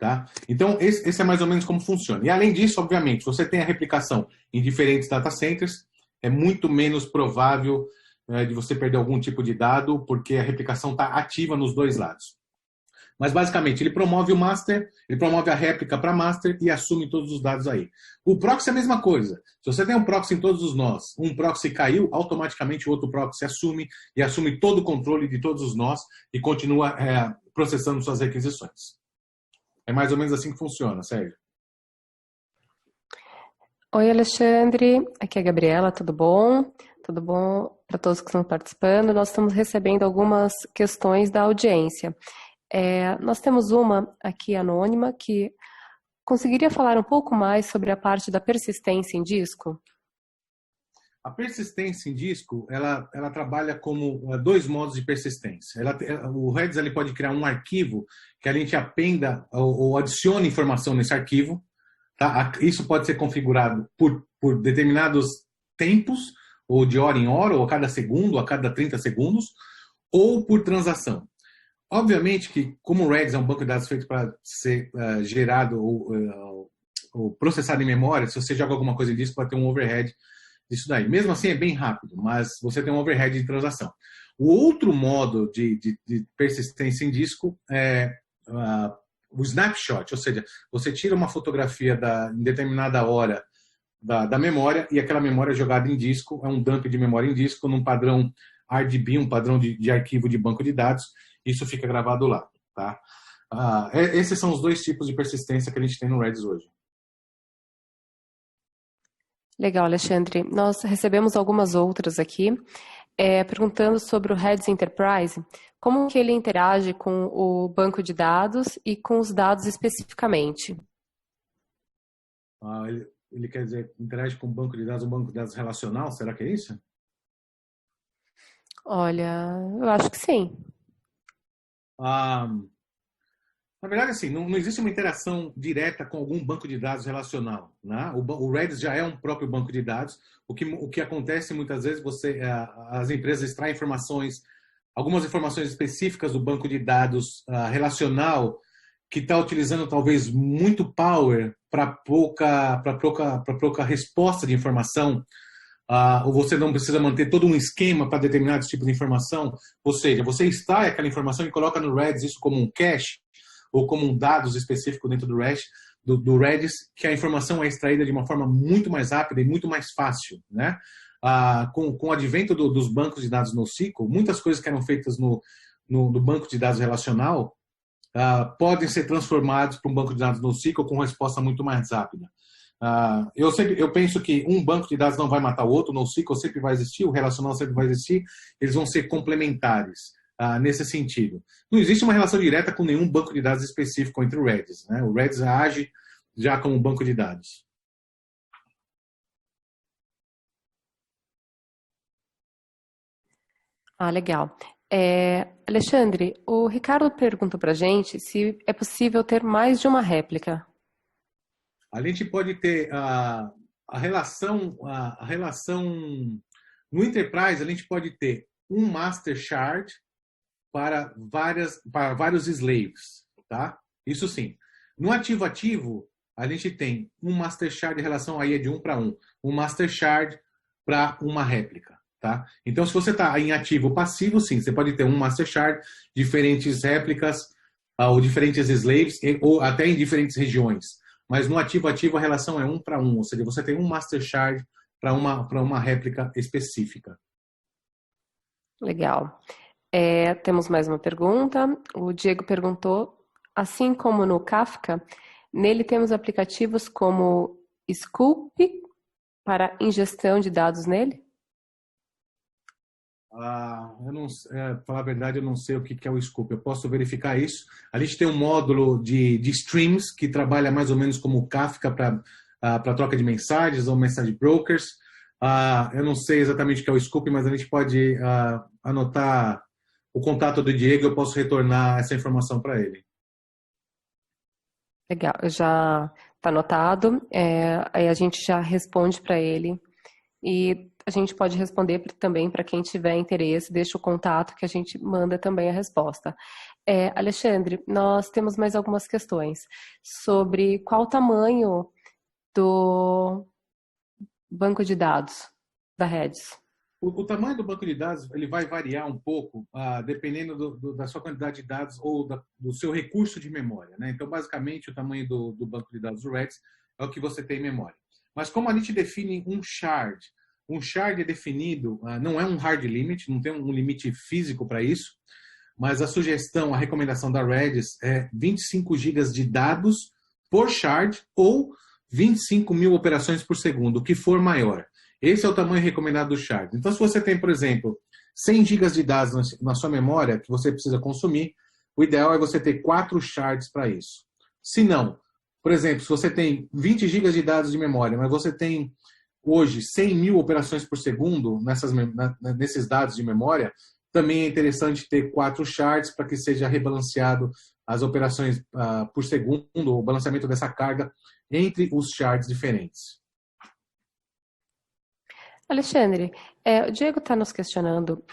Tá? Então, esse é mais ou menos como funciona. E além disso, obviamente, você tem a replicação em diferentes data centers, é muito menos provável de você perder algum tipo de dado, porque a replicação está ativa nos dois lados. Mas, basicamente, ele promove o master, ele promove a réplica para master e assume todos os dados aí. O proxy é a mesma coisa. Se você tem um proxy em todos os nós, um proxy caiu, automaticamente o outro proxy assume e assume todo o controle de todos os nós e continua processando suas requisições. É mais ou menos assim que funciona, Sérgio. Oi, Alexandre. Aqui é a Gabriela, tudo bom? Tudo bom para todos que estão participando? Nós estamos recebendo algumas questões da audiência. Nós temos uma aqui anônima que conseguiria falar um pouco mais sobre a parte da persistência em disco? A persistência em disco, ela trabalha como dois modos de persistência. O Redis ele pode criar um arquivo que a gente appenda ou adicione informação nesse arquivo. Tá? Isso pode ser configurado por determinados tempos, ou de hora em hora, ou a cada segundo, ou a cada 30 segundos, ou por transação. Obviamente que, como o Redis é um banco de dados feito para ser gerado ou processado em memória, se você joga alguma coisa em disco, pode ter um overhead disso daí. Mesmo assim, é bem rápido, mas você tem um overhead de transação. O outro modo de persistência em disco é o snapshot, ou seja, você tira uma fotografia em determinada hora da memória e aquela memória é jogada em disco, é um dump de memória em disco num padrão RDB, um padrão de arquivo de banco de dados, isso fica gravado lá. Tá? Esses são os dois tipos de persistência que a gente tem no Redis hoje. Legal, Alexandre. Nós recebemos algumas outras aqui, perguntando sobre o Redis Enterprise, como que ele interage com o banco de dados e com os dados especificamente. Ele quer dizer, interage com o banco de dados, um banco de dados relacional, será que é isso? Olha, eu acho que sim. Na verdade, assim, não existe uma interação direta com algum banco de dados relacional. Né? O Redis já é um próprio banco de dados. O que acontece muitas vezes, as empresas extraem algumas informações específicas do banco de dados relacional que está utilizando talvez muito power para pouca resposta de informação. Ou você não precisa manter todo um esquema para determinado tipo de informação. Ou seja, você extrai aquela informação e coloca no Redis isso como um cache ou como um dados específico dentro do Redis, que a informação é extraída de uma forma muito mais rápida e muito mais fácil. Né? Com o advento dos bancos de dados NoSQL, muitas coisas que eram feitas no no banco de dados relacional podem ser transformados para um banco de dados NoSQL com resposta muito mais rápida. Eu penso que um banco de dados não vai matar o outro, o NoSQL sempre vai existir, o relacional sempre vai existir, eles vão ser complementares nesse sentido. Não existe uma relação direta com nenhum banco de dados específico entre o Redis, né? O Redis age já como um banco de dados. Legal. Alexandre, o Ricardo perguntou para a gente se é possível ter mais de uma réplica. A gente pode ter a relação no Enterprise, a gente pode ter um master shard para vários slaves, tá? Isso sim. No ativo-ativo, a gente tem um master shard em relação aí de 1 para 1, um master shard para uma réplica, tá? Então, se você está em ativo passivo, sim, você pode ter um master shard, diferentes réplicas ou diferentes slaves, ou até em diferentes regiões. Mas no ativo-ativo a relação é 1 para 1, ou seja, você tem um master shard para uma réplica específica. Legal. Temos mais uma pergunta. O Diego perguntou, assim como no Kafka, nele temos aplicativos como Scoop para ingestão de dados nele? Para falar a verdade, eu não sei o que é o Scoop. Eu posso verificar isso. A gente tem um módulo de streams que trabalha mais ou menos como o Kafka para troca de mensagens ou message brokers. Eu não sei exatamente o que é o Scoop, mas a gente pode anotar o contato do Diego. Eu posso retornar essa informação para ele. Legal, já está anotado. Aí a gente já responde para ele. E a gente pode responder também para quem tiver interesse, deixa o contato que a gente manda também a resposta. Alexandre, nós temos mais algumas questões sobre qual o tamanho do banco de dados da Redis. O tamanho do banco de dados ele vai variar um pouco dependendo da sua quantidade de dados ou do seu recurso de memória, né? Então, basicamente, o tamanho do banco de dados do Redis é o que você tem em memória. Mas como a gente define um shard é definido, não é um hard limit, não tem um limite físico para isso, mas a sugestão, a recomendação da Redis é 25 GB de dados por shard ou 25.000 operações por segundo, o que for maior. Esse é o tamanho recomendado do shard. Então, se você tem, por exemplo, 100 GB de dados na sua memória que você precisa consumir, o ideal é você ter 4 shards para isso. Se não, por exemplo, se você tem 20 GB de dados de memória, mas você tem hoje 100.000 operações por segundo nesses dados de memória, também é interessante ter 4 shards para que seja rebalanceado as operações por segundo, o balanceamento dessa carga entre os shards diferentes. Alexandre, o Diego está nos questionando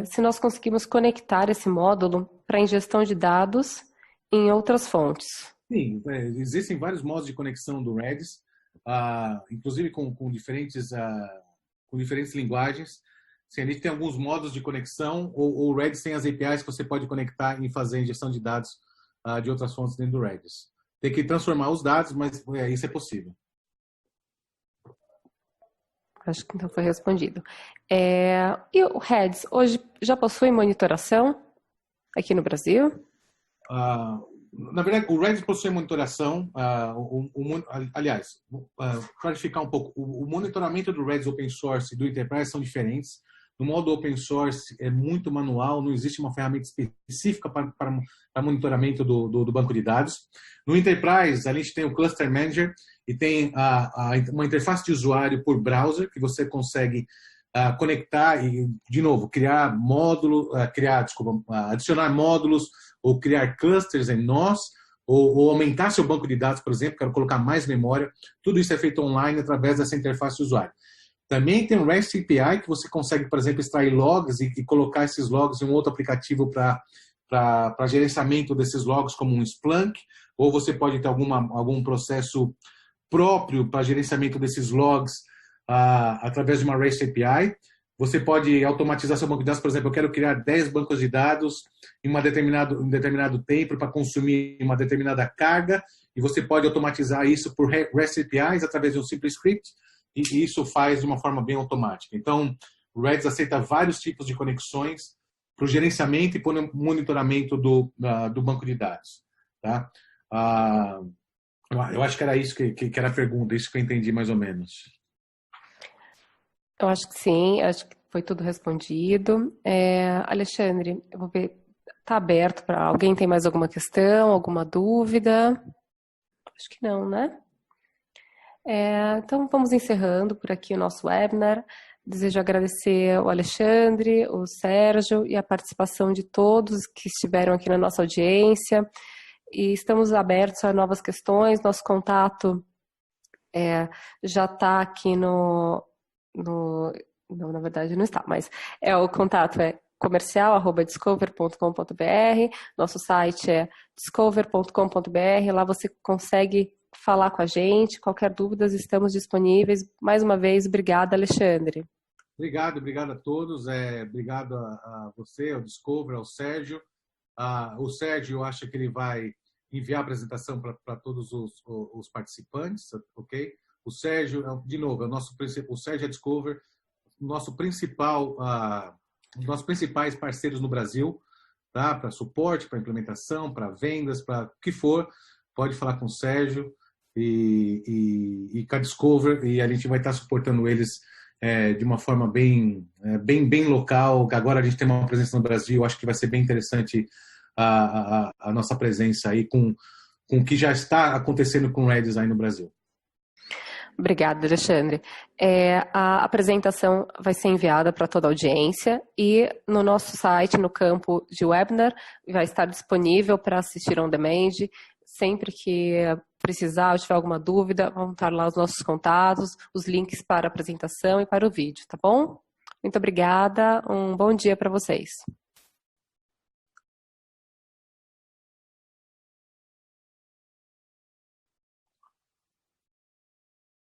se nós conseguimos conectar esse módulo para ingestão de dados em outras fontes. Sim, existem vários modos de conexão do Redis, inclusive com diferentes linguagens. Sim, a gente tem alguns modos de conexão, ou o Redis tem as APIs que você pode conectar e fazer injeção de dados de outras fontes dentro do Redis. Tem que transformar os dados, mas isso é possível. Acho que então foi respondido. E o Redis hoje já possui monitoração aqui no Brasil? Na verdade, o Redis possui monitoração. Aliás, clarificar um pouco, o monitoramento do Redis Open Source e do Enterprise são diferentes. No modo Open Source é muito manual, não existe uma ferramenta específica para monitoramento do banco de dados. No Enterprise, a gente tem o Cluster Manager e tem uma interface de usuário por browser que você consegue conectar e, de novo, criar módulo, adicionar módulos ou criar clusters em nós, ou aumentar seu banco de dados, por exemplo, quero colocar mais memória. Tudo isso é feito online através dessa interface de usuário. Também tem o REST API, que você consegue, por exemplo, extrair logs e colocar esses logs em um outro aplicativo para gerenciamento desses logs, como um Splunk, ou você pode ter algum processo próprio para gerenciamento desses logs através de uma REST API. Você pode automatizar seu banco de dados, por exemplo, eu quero criar 10 bancos de dados em um determinado tempo para consumir uma determinada carga, e você pode automatizar isso por REST APIs através de um simples script, e isso faz de uma forma bem automática. Então, o Redis aceita vários tipos de conexões para o gerenciamento e para o monitoramento do banco de dados. Tá? Eu acho que era isso que era a pergunta, isso que eu entendi mais ou menos. Eu acho que sim, acho que foi tudo respondido. Alexandre, eu vou ver, está aberto para alguém tem mais alguma questão, alguma dúvida? Acho que não, né? Então vamos encerrando por aqui o nosso webinar. Desejo agradecer o Alexandre, o Sérgio e a participação de todos que estiveram aqui na nossa audiência. E estamos abertos a novas questões. Nosso contato já está aqui no... Não, na verdade não está, mas o contato é comercial@discover.com.br. Nosso site é discover.com.br. Lá você consegue falar com a gente. Qualquer dúvida, estamos disponíveis. Mais uma vez, obrigada, Alexandre. Obrigado a todos. Obrigado a você, ao Discover, ao Sérgio. O Sérgio, eu acho que ele vai enviar a apresentação para todos os participantes, ok? O Sérgio, de novo, o Sérgio é Discover, nossos principais parceiros no Brasil, tá? Para suporte, para implementação, para vendas, para o que for, pode falar com o Sérgio e com a Discover, e a gente vai estar suportando eles de uma forma bem local. Agora a gente tem uma presença no Brasil, acho que vai ser bem interessante a nossa presença aí com o que já está acontecendo com o Redesign no Brasil. Obrigada, Alexandre. A apresentação vai ser enviada para toda a audiência e no nosso site, no campo de webinar, vai estar disponível para assistir on demand. Sempre que precisar ou tiver alguma dúvida, vão estar lá os nossos contatos, os links para a apresentação e para o vídeo, tá bom? Muito obrigada, um bom dia para vocês.